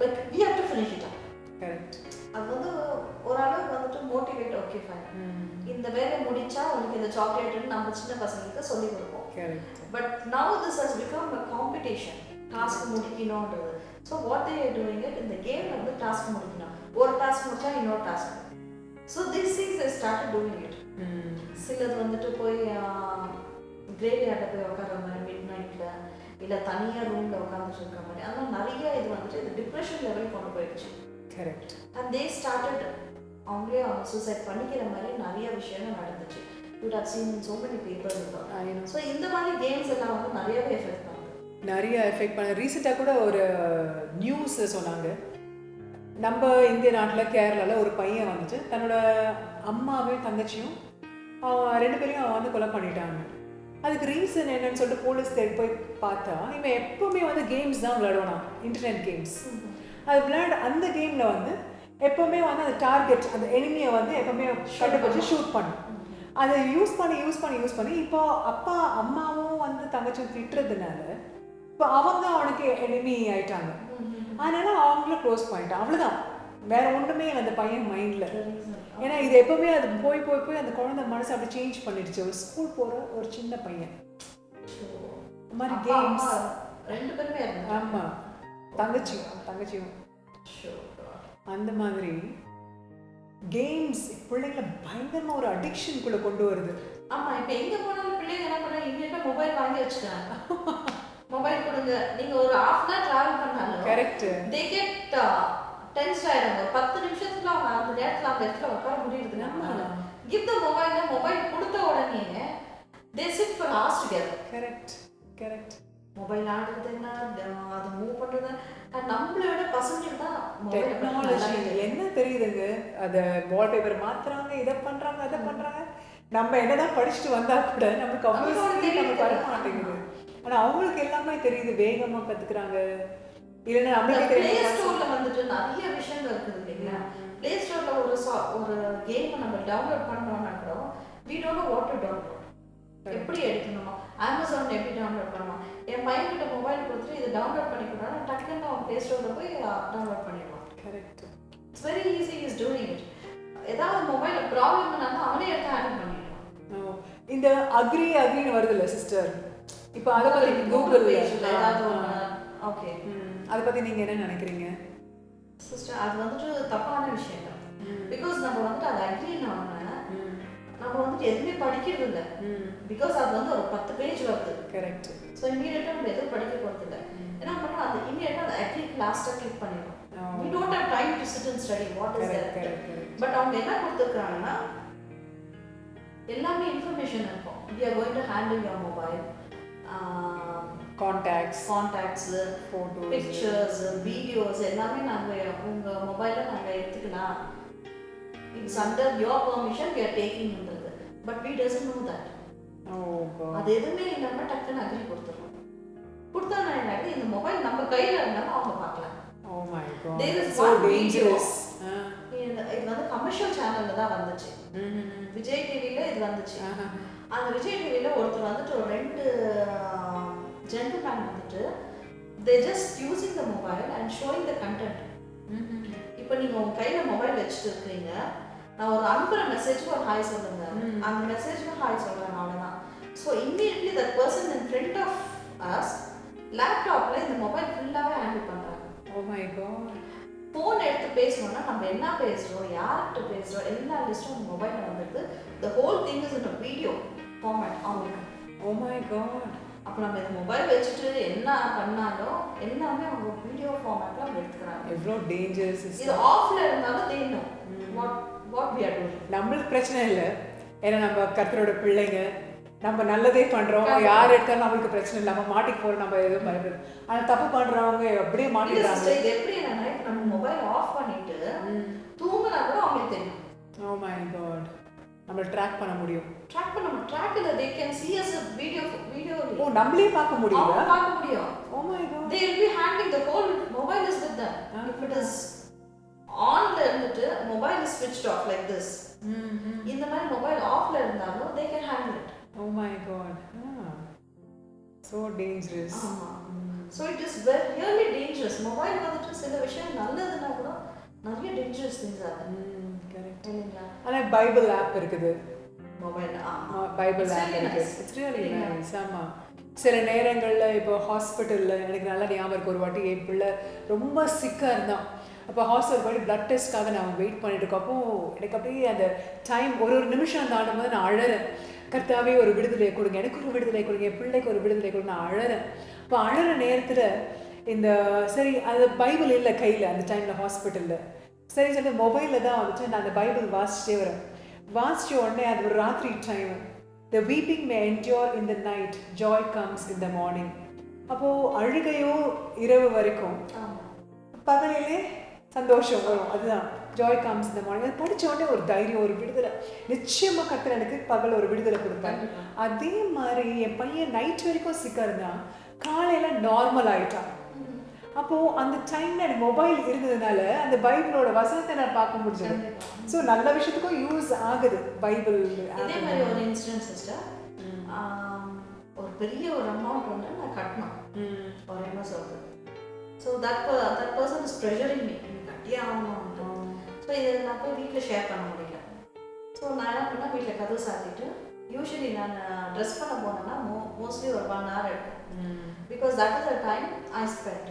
like we have to finish it up. Correct. அது வந்து ஒரு அளவுக்கு வந்துட்டு மோட்டிவேட், ஓகே ஃபைன், இந்த வேலையை முடிச்சா உனக்கு இந்த சாக்லேட்னு நம்ம சின்ன பசங்களுக்கு சொல்லி கொடுப்போம். Correct. But now this has become a competition. Task முடிக்கணும்ன்றது. So what they are doing it இந்த கேம்ல வந்து டாஸ்க் முடிக்கணும், ஒரு டாஸ்க் முடிச்சா இன்னொரு task. So these things I started doing it. சிலது வந்துட்டு போய் கிரேவ்யார்டில் போய் உட்கார மாதிரி மிட் நைட்டில், இல்லை தனியாக ரூமில் உட்காந்துட்டு இருக்கிற மாதிரி, அதெல்லாம் நிறைய இது வந்துட்டு இது டிப்ரெஷன் லெவல் கொண்டு போயிடுச்சு. கரெக்ட். அண்ட் தே ஸ்டார்டட் அவங்களே அவங்க சூசைட் பண்ணிக்கிற மாதிரி நிறைய விஷயங்கள் நடந்துச்சு. You have seen so many people இருந்தாங்க. ஸோ இந்த மாதிரி கேம்ஸ் எல்லாம் வந்து நிறையவே எஃபெக்ட் பண்ணுது. நிறைய எஃபெக்ட் பண்ண. ரீசெண்டாக கூட ஒரு நியூஸ் சொன்னாங்க, நம்ம இந்திய நாட்டில் கேரளாவில் ஒரு பையன் வந்துட்டு தன்னோட அம்மாவையும் தங்கச்சியும் ரெண்டு பேரையும் அவன் வந்து கொலை பண்ணிட்டாங்க. அதுக்கு ரீசன் என்னன்னு சொல்லிட்டு போலீஸ் தேடி போய் பார்த்தா, இவன் எப்பவுமே வந்து கேம்ஸ் தான் விளையாடுவான், இன்டர்நெட் கேம்ஸ். அது அந்த கேமில் வந்து எப்போவுமே வந்து அந்த டார்கெட், அந்த எனிமியை வந்து எப்போவுமே கண்டுபிடிச்சி ஷூட் பண்ணும். அதை யூஸ் பண்ணி இப்போ அப்பா அம்மாவும் வந்து தங்கச்சியும் திட்டுறதுனால இப்போ அவங்க அவனுக்கு எனிமி ஆயிட்டாங்க. அதனால அவங்கள க்ளோஸ் பண்ணிட்டான், அவ்வளோதான். வேற ஒன்றுமே அந்த பையன் மைண்டில். ஏன்னா இது எப்பவுமே அது போய் அந்த குழந்தை மனசு அப்படி சேஞ்ச் பண்ணிடுச்சு. ஒரு ஸ்கூல் போகிற ஒரு சின்ன பையன் மாதிரி கேம்ஸ் ரெண்டு பேருமே. ஆமாம், தங்கச்சியும் அந்த மாதிரி கேம்ஸ் பிள்ளைங்களை பயங்கரமாக ஒரு அடிக்ஷனுக்குள்ளே கொண்டு வருது. ஆமாம், இப்போ எங்கே போனாலும் பிள்ளைங்க என்ன பண்ண இமீடியட்டாக மொபைல் வாங்கி வச்சுக்கிறாங்க. மொபைல் கொடுங்க, நீங்க ஒரு half an hour டிராவல் பண்ணாலும் கரெக்ட் they get tense ஆயிடுங்க. 10 நிமிஷத்துல அவங்க அந்த நேரத்துல அந்த இடத்துல உட்கார முடியுதுன்னா give the மொபைல் கொடுத்த உடனே they sit for hours together. Correct. Mobile ஆடுறதுன்னா அது மூவ் பண்றது நம்மளை விட பசங்களுக்கு தான் டெக்னாலஜி என்ன தெரியுதுங்க. அதை வால்பேப்பர் மாத்துறாங்க, இதை பண்றாங்க, அதை பண்றாங்க. நம்ம என்னதான் படிச்சுட்டு வந்தா கூட நமக்கு அவ்வளோ நமக்கு வர மாட்டேங்குது. ஆனா அவங்களுக்கு எல்லாமே தெரியுது, வேகமா கத்துக்கிறாங்க. இல்லைன்னா நம்மளுக்கு பிளே ஸ்டோர்ல வந்துட்டு நிறைய விஷயங்கள் இருக்குது இல்லைங்களா? பிளே ஸ்டோர்ல ஒரு கேம் நம்ம டவுன்லோட் பண்ணோம்னா கூட we don't know what to download. எப்படி எடுக்கணுமா, அமேசான் எப்படி டவுன்லோட் பண்ணலாம். என் பையன்கிட்ட மொபைல் கொடுத்துட்டு இதை டவுன்லோட் பண்ணி கொடுத்தா டக்குன்னு அவன் பிளே ஸ்டோர்ல போய் டவுன்லோட் பண்ணிடுவான். Correct. It's very easy is doing it. ஏதாவது மொபைல்ல ப்ராப்ளம் இருந்தாலும் அவனே எடுத்து ஹேண்டில் பண்ணிடுவான். இந்த அக்ரின்னு வருது இல்லை சிஸ்டர், இப்போ அதை பற்றி கூகுள் ஏதாவது ஓகே, அதை பற்றி நீங்கள் என்ன நினைக்கிறீங்க சிஸ்டர்? அது வந்துட்டு தப்பான விஷயம் தான். பிகாஸ் நம்ம வந்துட்டு அதை அக்ரின்னு நம்ம வந்துட்டு எதுவுமே படிக்கிறது இல்லை. பிகாஸ் அது வந்து ஒரு 10 பேஜ் வருது. கரெக்ட். ஸோ இமீடியட்டாக நம்ம எதுவும் படிக்க போகிறது இல்லை. என்ன பண்ணுறோம், அது இமீடியட்டாக அந்த அக்ரிக்கு லாஸ்ட்டாக கிளிக் பண்ணிடுறோம். we don't have time to sit and study what is that. But அவங்க என்ன கொடுத்துருக்காங்கன்னா எல்லாமே இன்ஃபர்மேஷன் இருக்கும். we are going to handle your mobile, contacts, photos, pictures, videos எல்லாமே நாங்க உங்க மொபைல்ல நாங்க எடுத்துக்கலாம். It's under your permission we are taking ன்றது. But we doesn't know that. Oh god. அது எதுவுமே இல்லாம டக்குன்னு அக்ரி கொடுத்துறோம். கொடுத்தா என்ன, இந்த மொபைல் நம்ம கையில இருந்தாலும் அவங்க பார்க்கலாம். Oh my god. There is so one dangerous. இது வந்து கமர்ஷியல் சேனல்ல தான் வந்துச்சு. விஜய் டிவில இது வந்துச்சு. அந்த விஜய் டிவியில் ஒருத்தர் வந்துட்டு ஒரு 2 ஜென்டில்மேன் வந்துட்டு they just using the mobile and showing the content. இப்போ நீங்கள் உங்கள் கையில் மொபைல் வச்சுட்டு இருக்கிறீங்க, நான் ஒரு அனுப்புகிற மெசேஜுக்கு ஒரு ஹாய் சொல்லுங்க, அந்த மெசேஜுக்கு ஹாய் சொல்கிறேன், அவ்வளோதான். So immediately that person in front of us லேப்டாப்பில் இந்த மொபைல் ஃபுல்லாகவே ஹேண்டில் பண்ணுறாங்க. ஓ மை காட். ஃபோன் எடுத்து பேசணும்னா நம்ம என்ன பேசுகிறோம், யார்கிட்ட பேசுகிறோம், எல்லா லிஸ்ட்டும் மொபைலில் வந்துட்டு the whole thing is in video format அவங்களுக்கு. Oh my god. அப்போ நம்ம இந்த மொபைல் வச்சுட்டு என்ன பண்ணாலும் எல்லாமே அவங்க வீடியோ ஃபார்மேட்டில் அவங்க எடுத்துக்கிறாங்க. எவ்வளோ டேஞ்சரஸ். இது ஆஃப்ல இருந்தாலும் தேணும் வாட் வி ஆர் டூயிங். நம்மளுக்கு பிரச்சனை இல்லை, ஏன்னா நம்ம கர்த்தரோட பிள்ளைங்க, நம்ம நல்லதே பண்ணுறோம், யார் எடுத்தாலும் நம்மளுக்கு பிரச்சனை இல்லை, நம்ம மாட்டிக்கு போகிறோம், நம்ம எதுவும் பயப்படுது. ஆனால் தப்பு பண்ணுறவங்க அப்படியே மாட்டிக்கிறாங்க. இது எப்படி என்னன்னா, இப்போ நம்ம மொபைல் ஆஃப் பண்ணிட்டு தூங்கினா கூட அவங்களுக்கு தெரியும். Oh my God. நம்ம ட்ராக் பண்ண முடியும். ட்ராக் பண்ண ட்ராக்ல they can see us a video. ஓ நம்மளே பார்க்க முடியும். பார்க்க முடியும். Oh my God. they will be handling the whole mobile is with them. If it is onல இருந்துட்டு mobile is switched off like this. இந்த மாதிரி மொபைல் ஆஃப்ல இருந்தாலும் they can handle it. Oh my god. So dangerous. So it is very really dangerous. Mobile வந்துட்டு சில விஷயம் நல்லதுன்னா கூட நிறைய dangerous things ஆகுது. Correct. ஆனா பைபிள் ஆப் இருக்குது. மொபைல் பைபிள் ஆப் இருக்கு. It's really nice. ஆமா. சில நேரங்கள்ல இப்போ ஹாஸ்பிட்டல்ல எனக்கு நல்லா ஞாபகம் இருக்கு, ஒரு வாட்டி என் பிள்ளை ரொம்ப சிக்கா இருந்தான். அப்போ ஹாஸ்பிட்டல் போய் பிளட் டெஸ்ட்காக நான் வெயிட் பண்ணிட்டு இருக்கப்போ எனக்கு அப்படியே அந்த டைம் ஒரு நிமிஷம் தாண்டும் போது நான் அழறேன். கர்த்தாவே ஒரு விடுதலை கொடுங்க, எனக்கு ஒரு விடுதலை கொடுங்க, என் பிள்ளைக்கு ஒரு விடுதலை கொடுங்க, நான் அழறேன். இப்போ அழற நேரத்தில் இந்த சரி அது பைபிள் இல்லை கையில் அந்த டைமில் ஹாஸ்பிட்டலில். சரி சொல்லி மொபைலில் தான் வந்துட்டு நான் அந்த பைபிள் வாசிச்சிட்டே வரேன். வாசித்த உடனே அது ஒரு ராத்திரி time. The weeping may endure in the night, joy comes in the morning. அப்போது அழுகையோ இரவு வரைக்கும், பகலிலே சந்தோஷம் வரும். அதுதான் ஜாய் கம்ஸ் இந்த மார்னிங். அது படித்த உடனே ஒரு தைரியம், ஒரு விடுதலை. நிச்சயமாக கர்த்தர் எனக்கு பகல் ஒரு விடுதலை கொடுப்பாங்க. அதே மாதிரி என் பையன் நைட் வரைக்கும் சிக்கா இருந்தான், காலையில் நார்மல் ஆகிட்டான். அப்போது அந்த டைமில் எனக்கு மொபைல் இருந்ததுனால அந்த பைபிளோட வசனத்தை நான் பார்க்க முடிஞ்சது. ஸோ நல்ல விஷயத்துக்கும் யூஸ் ஆகுது பைபிள். இதே மாதிரி ஒரு இன்சிடென்ட் சிஸ்டர், ஒரு பெரிய ஒரு அமௌண்ட் வந்து நான் கட்டணும் ஒரு எம்எஸ்ஓக்கு. So that person is pressuring me, கட்டியே ஆகணும்ட்டு. ஸோ இதை நான் போய் வீட்டில் ஷேர் பண்ண முடியல. ஸோ நான் என்ன பண்ணேன், வீட்டில் கதவு சாத்திட்டு யூஸ்வலி நான் ட்ரெஸ் பண்ண போனேன்னா மோஸ்ட்லி ஒரு 1 hour எடுக்கும். Because that is a time I spend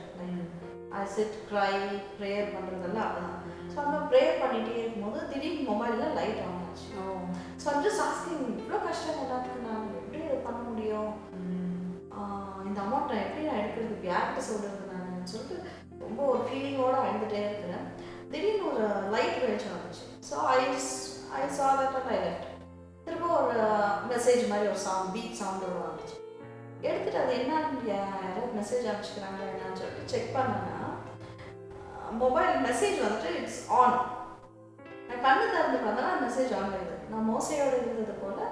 I sit cry prayer பண்ணுறதெல்லாம் அப்படிதான். ஸோ அந்த ப்ரேயர் பண்ணிகிட்டே இருக்கும்போது திடீர்னு மொபைலில் லைட் ஆன் ஆச்சு. ஸோ ஐம் ஜஸ்ட் ஆஸ்கிங், இவ்வளோ கஷ்டம் எல்லாத்துக்கும் நான் எப்படி இதை பண்ண முடியும், இந்த அமௌண்ட் நான் எப்படி நான் எடுக்கிறதுக்கு யார்கிட்ட சொல்கிறது நான் சொல்லிட்டு ரொம்ப ஒரு ஃபீலிங்கோடு அழுந்துகிட்டே இருக்கிறேன். திடீர்னு ஒரு லைட் வெளிச்சம் வந்துச்சு. So I saw that and I left. திரும்ப ஒரு மெசேஜ் மாதிரி ஒரு பீட் சவுண்டோடு வந்துச்சு. எடுத்துகிட்டு அது என்னன்னு யாராவது மெசேஜ் அனுப்பிச்சிக்கிறாங்க என்னன்னு சொல்லிட்டு செக் பண்ணேன்னா மொபைல் மெசேஜ் வந்துட்டு இட்ஸ் ஆன். நான் கண்ணு திறந்து பார்த்தா மெசேஜ் ஆன் ஆகுது. நான் மோசையோடு இருந்தது போல்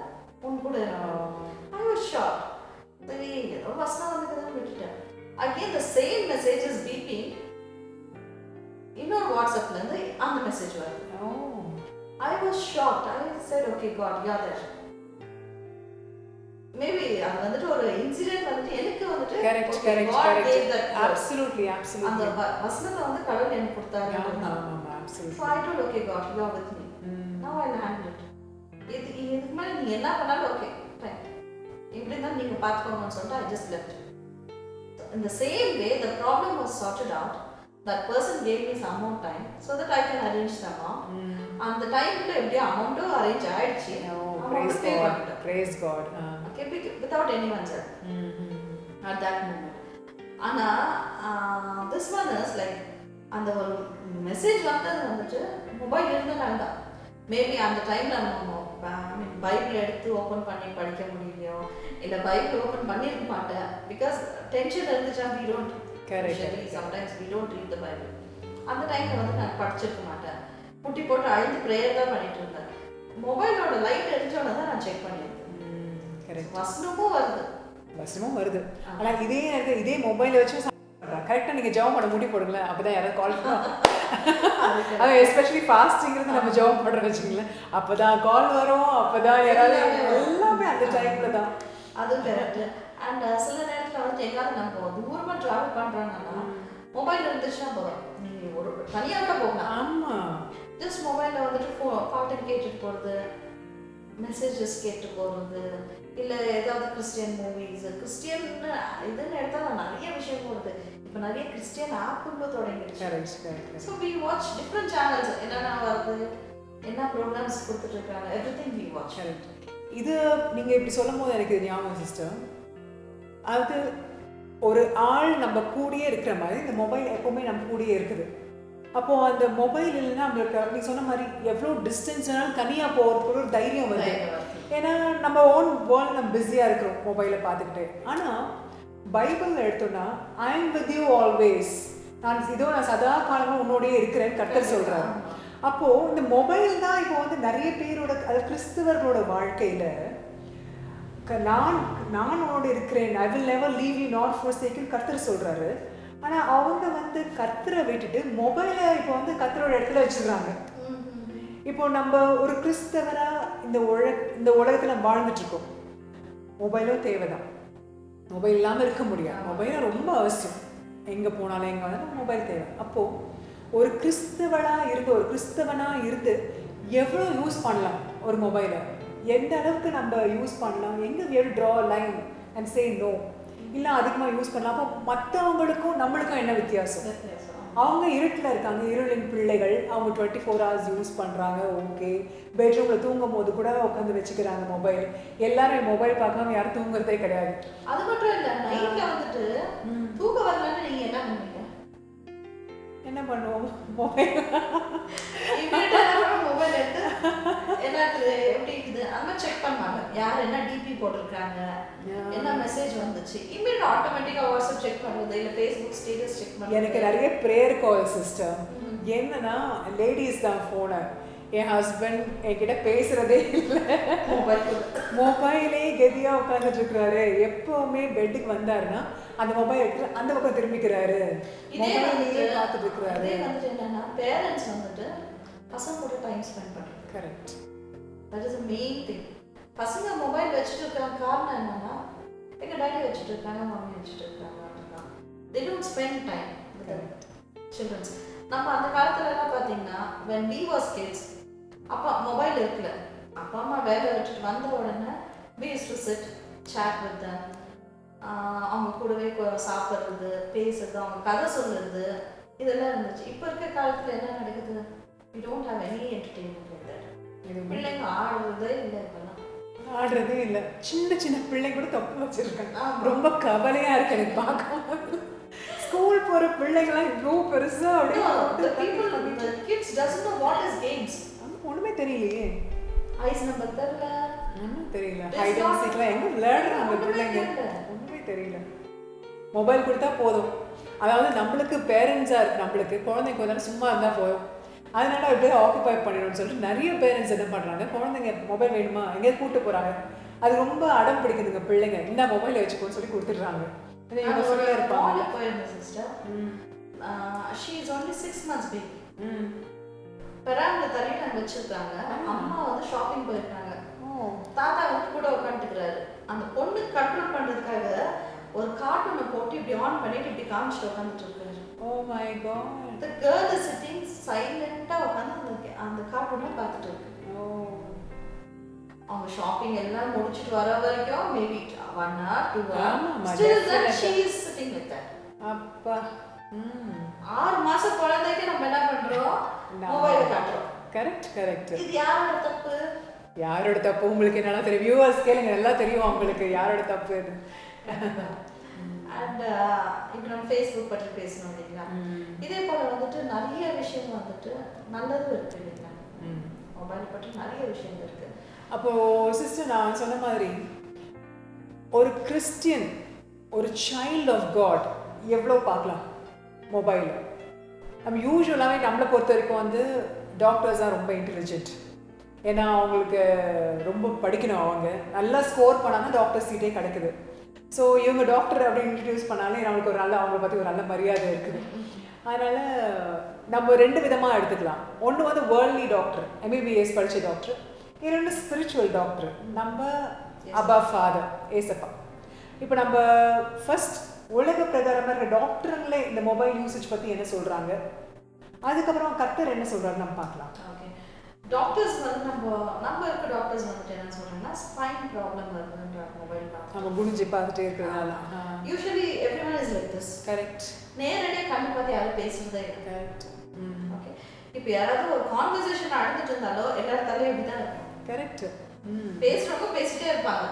உன் கூட ஐ வாஸ் ஷாக். சரி ஏதோ வசனம் வந்துக்குதுன்னு விட்டுட்டேன். Again the same message is beeping. இன்னொரு வாட்ஸ்அப்லேருந்து அந்த மெசேஜ் வருது. I was shocked. I said, okay, God, you're there. Maybe அது வந்துட்டு ஒரு இன்சிடென்ட் வந்துட்டு எனக்கு வந்துட்டு correct absolutely அந்த வசனத்தை வந்து கடவுள் எனக்கு கொடுத்தாரு. absolutely. So I told, okay, God, you are with me. Now I'll handle it. இதுக்கு மேலே நீ என்ன பண்ணாலும் ஓகே ஃபைன், எப்படி தான் நீங்கள் பார்த்துக்கோங்கன்னு சொல்லிட்டு I just left. In the same way, the problem was sorted out. That person gave me some more time so that I can arrange the amount. And the time la eppadi amount arrange aidichi. Praise God. Okay, without anyone's help. At that moment. Ana this one is like and the message vandu mobile irundadala da maybe அந்த டைம்ல நம்ம Bible எடுத்து open பண்ணி படிக்க முடியலையோ இல்ல Bible open பண்ணிருக்க மாட்டேன். Because tension இருந்துச்சா we don't sometimes we don't read the Bible. அந்த டைம்ல வந்து நான் படிச்சிருக்க மாட்டேன். முட்டி போட்டு அழுது ப்ரேயர் தான் பண்ணிட்டு இருந்தேன். மொபைலோட லைட் எரிஞ்சோட தான் நான் செக் பண்ணியிருக்கேன். வசனமும் வருது. ஆனா இதே மொபைலை வச்சு கரெக்டாக நீங்கள் ஜெபம் பண்ண முடி போடுங்களேன், அப்போ தான் யாராவது கால் பண்ணுவோம். அது எஸ்பெஷலி ஃபாஸ்டிங்கிறது நம்ம ஜெபம் பண்ணுறோன்னு வச்சுக்கோங்களேன், அப்போ தான் கால் வரும், அப்போ தான் யாராவது எல்லாமே அந்த டைம்ல தான். அதுவும் கரெக்ட். அண்ட் சில நேரத்தில் வந்துட்டு எங்காவது நம்ம தூரமாக ட்ராவல் பண்ணுறாங்கன்னா மொபைல் இருந்துச்சுன்னா போதும், நீங்கள் ஒரு தனியாக கூட போகலாம். ஆமாம், ஜஸ்ட் மொபைலில் வந்துட்டு பாட்டு கேட்டுட்டு போகிறது, மெசேஜஸ் கேட்டு போகிறது, இல்லை ஏதாவது கிறிஸ்டியன் மூவிஸ், கிறிஸ்டியன் இதுன்னு எடுத்தால் நிறைய விஷயம் போடுது. இப்போ நிறைய கிறிஸ்டியன் ஆப்புன்னு தொடங்கிடுச்சு. So we watch different channels, என்னென்ன வருது, என்ன ப்ரோக்ராம்ஸ் கொடுத்துட்டு இருக்காங்க, எவ்ரி திங் வி வாட்ச். இது நீங்கள் இப்படி சொல்லும் போது எனக்கு ஞாபகம் சிஸ்டர், அது ஒரு ஆள் நம்ம கூடயே இருக்கிற மாதிரி இந்த மொபைல் எப்போவுமே நம்ம கூடயே இருக்குது. அப்போது அந்த மொபைல் இல்லைன்னா நம்மளுக்கு அப்படி சொன்ன மாதிரி எவ்வளோ டிஸ்டன்ஸ்னாலும் தனியாக போகிறதுக்கு ஒரு தைரியம் வருது. ஏன்னா நம்ம ஓன் வேர்ல்டு நம்ம பிஸியாக இருக்கிறோம் மொபைலை பார்த்துக்கிட்டு. ஆனால் பைபிள் எடுத்தோன்னா I am with you always, நான் சதா காலமாக உன்னோடையே இருக்கிறேன்னு கர்த்தர் சொல்கிறாரு. அப்போது இந்த மொபைல் தான் இப்போ வந்து நிறைய பேரோட, அது கிறிஸ்தவர்களோட வாழ்க்கையில் நான் உன்னோட இருக்கிறேன், I will never leave you not ஃபோர்சேக்கன் கர்த்தர் சொல்கிறாரு. ஆனால் அவங்க வந்து கர்த்தரை விட்டுட்டு மொபைலை இப்போ வந்து கர்த்தரோட இடத்துல வச்சுக்கிறாங்க. இப்போ நம்ம ஒரு கிறிஸ்தவராக இந்த உலகத்தில் வாழ்ந்துட்டுருக்கோம். மொபைலும் தேவை தான், மொபைல் இல்லாமல் இருக்க முடியாது. மொபைலும் ரொம்ப அவசியம், எங்கே போனாலும் எங்கே வந்தாலும் மொபைல் தேவை. அப்போது ஒரு கிறிஸ்தவனாக இருந்து எவ்வளோ யூஸ் பண்ணலாம் ஒரு மொபைலை, எந்த அளவுக்கு நம்ம யூஸ் பண்ணலாம், எங்கே we have to draw a line and say no, இல்லை அதிகமாக யூஸ் பண்ணலாம். அப்போ மற்றவங்களுக்கும் நம்மளுக்கும் என்ன வித்தியாசம்? அவங்க இருட்டில் இருக்காங்க, இருளின் பிள்ளைகள், அவங்க 24 hours யூஸ் பண்ணுறாங்க. ஓகே, பெட்ரூமில் தூங்கும் போது கூட உட்காந்து வச்சுக்கிறாங்க மொபைல். எல்லாரும் மொபைல் பார்க்காம யாரும் தூங்குறதே கிடையாது. அது மட்டும் இல்லை, நைட்டில் வந்துட்டு தூங்க வரலன்னு நீங்கள் என்ன பண்ணுவீங்க? என்ன பண்ணுவோம்? மொபைல் மொபைல் எடுத்து எனக்கு எப்படி இருக்குது அந்த செக் பண்ணுவாங்க, யார் என்ன டிபி போட்டிருக்காங்க, என்ன மெசேஜ் வந்துச்சு, இமீடியட் ஆட்டோமேட்டிக்காக வாட்ஸ்அப் செக் பண்ணுறது, இல்லை ஃபேஸ்புக் ஸ்டேட்டஸ் செக் பண்ணுறது. எனக்கு நிறைய ப்ரேயர் கால் சிஸ்டம். என்னன்னா லேடிஸ் தான் ஃபோனை, என் ஹஸ்பண்ட் என்கிட்ட பேசுறதே இல்லை, மொபைலே கெதியாக உட்காந்துட்டு இருக்கிறாரு. எப்பவுமே பெட்டுக்கு வந்தாருன்னா அந்த மொபைல் எடுத்து அந்த பக்கம் திரும்பிக்கிறாரு, மொபைலே பார்த்துட்டு இருக்கிறாரு. அதே வந்துட்டு என்னன்னா பேரண்ட்ஸ் வந்துட்டு பசங்க கூட டைம் ஸ்பெண்ட் பண்ணுறது. Correct, that is main thing. பசங்க மொபைல் வச்சுட்டு இருக்கிற காரணம் என்னன்னா, எங்கள் டாடி வச்சுட்டு இருக்காங்க, மம்மி வச்சுட்டு இருக்காங்க, அப்படிதான். they don't spend time with the children. நம்ம அந்த காலத்துலலாம் பார்த்தீங்கன்னா when we was kids, அப்பா மொபைல் இருக்குல்ல, அப்பா அம்மா வேலை வச்சுட்டு வந்த உடனே we used to sit chat with them. அவங்க கூடவே சாப்பிட்றது, பேசுறது, அவங்க கதை சொல்லுறது, இதெல்லாம் இருந்துச்சு. இப்போ இருக்க காலத்தில் என்ன நடக்குது? we don't have any entertainment like that. பிள்ளைங்க ஆடுறதே இல்லை, இப்பெல்லாம் ஆடுறதே இல்லை. சின்ன சின்ன பிள்ளைங்க கூட தப்பு வச்சிருக்காங்க. ரொம்ப கவலையா இருக்கு எனக்கு பார்க்க. ஸ்கூல் போற பிள்ளைங்களாம் இவ்வளோ பெருசா அப்படியே kids doesn't know what is games. ஒண்ணுமே தெரியலையே. ஐஸ் நம்பர் தெரியல, ஒன்றும் தெரியல. ஹைட் அண்ட் சீக்லாம் எங்கே விளையாடுறாங்க பிள்ளைங்க, ஒன்றுமே தெரியல. மொபைல் கொடுத்தா போதும். அதாவது நம்மளுக்கு பேரண்ட்ஸாக இருக்கு, நம்மளுக்கு குழந்தைங்க கொஞ்ச நேரம் சும்மா இருந்தால் போதும், அதனால அப்படியே ஆக்குபை பண்ணிடணும்னு சொல்லிட்டு நிறைய பேரண்ட்ஸ் என்ன பண்ணுறாங்க, குழந்தைங்க மொபைல் வேணுமா எங்கேயாவது கூப்பிட்டு போகிறாங்க, அது ரொம்ப அடம் பிடிக்குதுங்க பிள்ளைங்க, இந்த மொபைலை வச்சுக்கோன்னு சொல்லி கொடுத்துட்றாங்க. இருப்பாங்க. Sister she is only 6 months baby. பெராம்ல தள்ளிட்டு அங்கே வச்சிருக்காங்க. அம்மா வந்து ஷாப்பிங் போயிருக்காங்க, தாத்தா வந்து கூட உட்காந்துக்கிறாரு. அந்த பொண்ணு கண்ட்ரோல் பண்ணுறதுக்காக ஒரு கார்ட்டூனை போட்டு இப்படி ஆன் பண்ணிட்டு இப்படி காமிச்சிட்டு உட்காந்துட்டு இருக்காரு. Oh my god. The girl is sitting silent-ஆ உட்காந்து அந்த கார்ட்டூனை பார்த்துட்டு இருக்கு. அவங்க ஷாப்பிங் எல்லாம் முடிச்சிட்டு வர வரைக்கும் maybe 1 hour 2 hours still that she is sitting with that. அப்பா 6 மாசம் குழந்தைக்கு நம்ம என்ன பண்றோம்? மொபைல் காட்டுறோம். Correct correct. இது யாரோட தப்பு? யாரோட தப்பு உங்களுக்கு என்னன்னா தெரியும், வியூவர்ஸ் கேளுங்க, நல்லா தெரியும் அவங்களுக்கு யாரோட தப்பு. அண்ட் இப்போ நம்ம ஃபேஸ்புக் பற்றி பேசணும் இல்லைங்களா, இதே போல் வந்துட்டு நிறைய விஷயம் வந்துட்டு நல்லதும் இருக்கு இல்லைங்களா, மொபைல் பற்றி நிறைய விஷயம் இருக்கு. அப்போது சிஸ்டர் நான் சொன்ன மாதிரி ஒரு கிறிஸ்டியன், ஒரு சைல்ட் ஆஃப் காட் எவ்வளோ பார்க்கலாம் மொபைல். நம்ம யூஸ்வலாகவே நம்மளை பொறுத்த வரைக்கும் வந்து டாக்டர்ஸ் தான் ரொம்ப இன்டெலிஜென்ட், ஏன்னா அவங்களுக்கு ரொம்ப படிக்கணும், அவங்க நல்லா ஸ்கோர் பண்ணால் டாக்டர் சீட்டே கிடைக்குது. ஸோ இவங்க டாக்டர் அப்படின்னு இன்ட்ரடியூஸ் பண்ணாலே நம்மளுக்கு ஒரு நல்ல, அவங்கள பற்றி ஒரு நல்ல மரியாதை இருக்குது. அதனால் நம்ம 2 விதமாக எடுத்துக்கலாம். ஒன்று வந்து வேர்ல்ட்லி டாக்டர், எம்பிபிஎஸ் படித்த டாக்டர், இன்னொன்று ஸ்பிரிச்சுவல் டாக்டர். நம்ம above father ஏசப்பா. இப்போ நம்ம ஃபர்ஸ்ட் உலக பிரகாரமாக இருக்க டாக்டருங்களே இந்த மொபைல் யூசேஜ் பற்றி என்ன சொல்கிறாங்க, அதுக்கப்புறம் கர்த்தர் என்ன சொல்கிறாரு நம்ம பார்க்கலாம். ஓகே, டாக்டர்ஸ் வந்து நம்ம இருக்க டாக்டர்ஸ் வந்துட்டு என்ன சொல்கிறாங்கன்னா ஸ்பைன் ப்ராப்ளம் வருதுன்ற மொபைல் பார்த்து நம்ம குனிஞ்சு பார்த்துட்டே இருக்கிறதால. Usually everyone is like this. Correct. நேரடியாக கண்ணு பார்த்து யாரும் பேசுறதே இல்லை. கரெக்ட். ஓகே, இப்போ யாராவது ஒரு கான்வர்சேஷன் நடந்துட்டு இருந்தாலோ எல்லாரும் தலையும் இப்படி தான் இருக்கும். கரெக்ட். பேசுறவங்க பேசிட்டே இருப்பாங்க.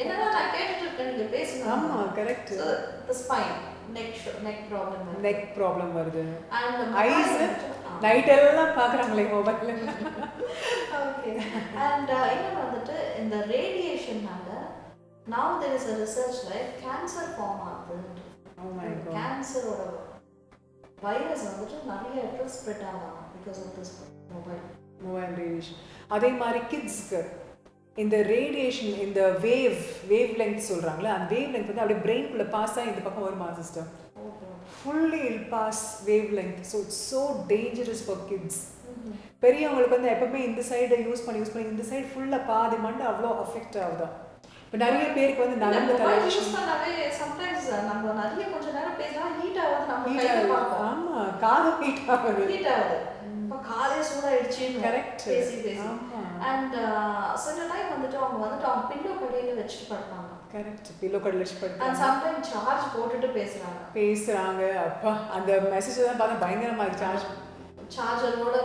என்னன்னா நான் கேட்டுட்டு இருக்கேன், நீங்க பேசுங்க. ஆமா, correct. So the spine, neck problem வருது. neck problem வருது. And eyes நைட் எல்லாம் பார்க்கறாங்களே மொபைல்ல. Okay. And இன்னும் வந்துட்டு இந்த ரேடியேஷன்னால now there is a research like cancer form ஆகுது. Oh my god. கேன்சரோட வைரஸ் வந்துட்டு நிறைய இடத்துல ஸ்ப்ரெட் ஆகும் because of this mobile radiation. அதே மாதிரி கிட்ஸ்க்கு இந்த ரேடியேஷன், இந்த வேவ் லெங்த் சொல்றாங்களே, அந்த வேவ் லெங்த் வந்து அப்படியே பிரெயின்குள்ள பாஸ் ஆகி இந்த பக்கம் வருமா system. Fully ill pass wavelength. So it's so dangerous for kids. பெரியவங்களுக்கு வந்து எப்பவுமே இந்த சைடை யூஸ் பண்ணி இந்த சைடு ஃபுல்லாக பாதி மண்டை அவ்வளோ அஃபெக்ட் ஆகுதா. இப்போ நிறைய பேருக்கு வந்து நடந்த யூஸ் பண்ணாவே சம்டைம்ஸ் நம்ம நிறைய கொஞ்ச நேரம் பேசினா ஹீட் ஆகுது. நம்ம கையில பார்ப்போம். ஆமா, காது ஹீட் ஆகுது. இப்போ காலே சூடாயிடுச்சு. கரெக்ட். பேசி அண்ட் சில டைம் வந்துட்டு அவங்க பில்லோ கடையில வச்சுட்டு படுப்பாங்க. கரெக்ட். பில்லோ கடையில வச்சு படுப்பாங்க. அண்ட் சம்டைம் சார்ஜ் போட்டுட்டு பேசுறாங்க. அப்பா அந்த மெசேஜ் தான் பார்த்தா பயங்கரமா இருக்கு. சார்ஜரோட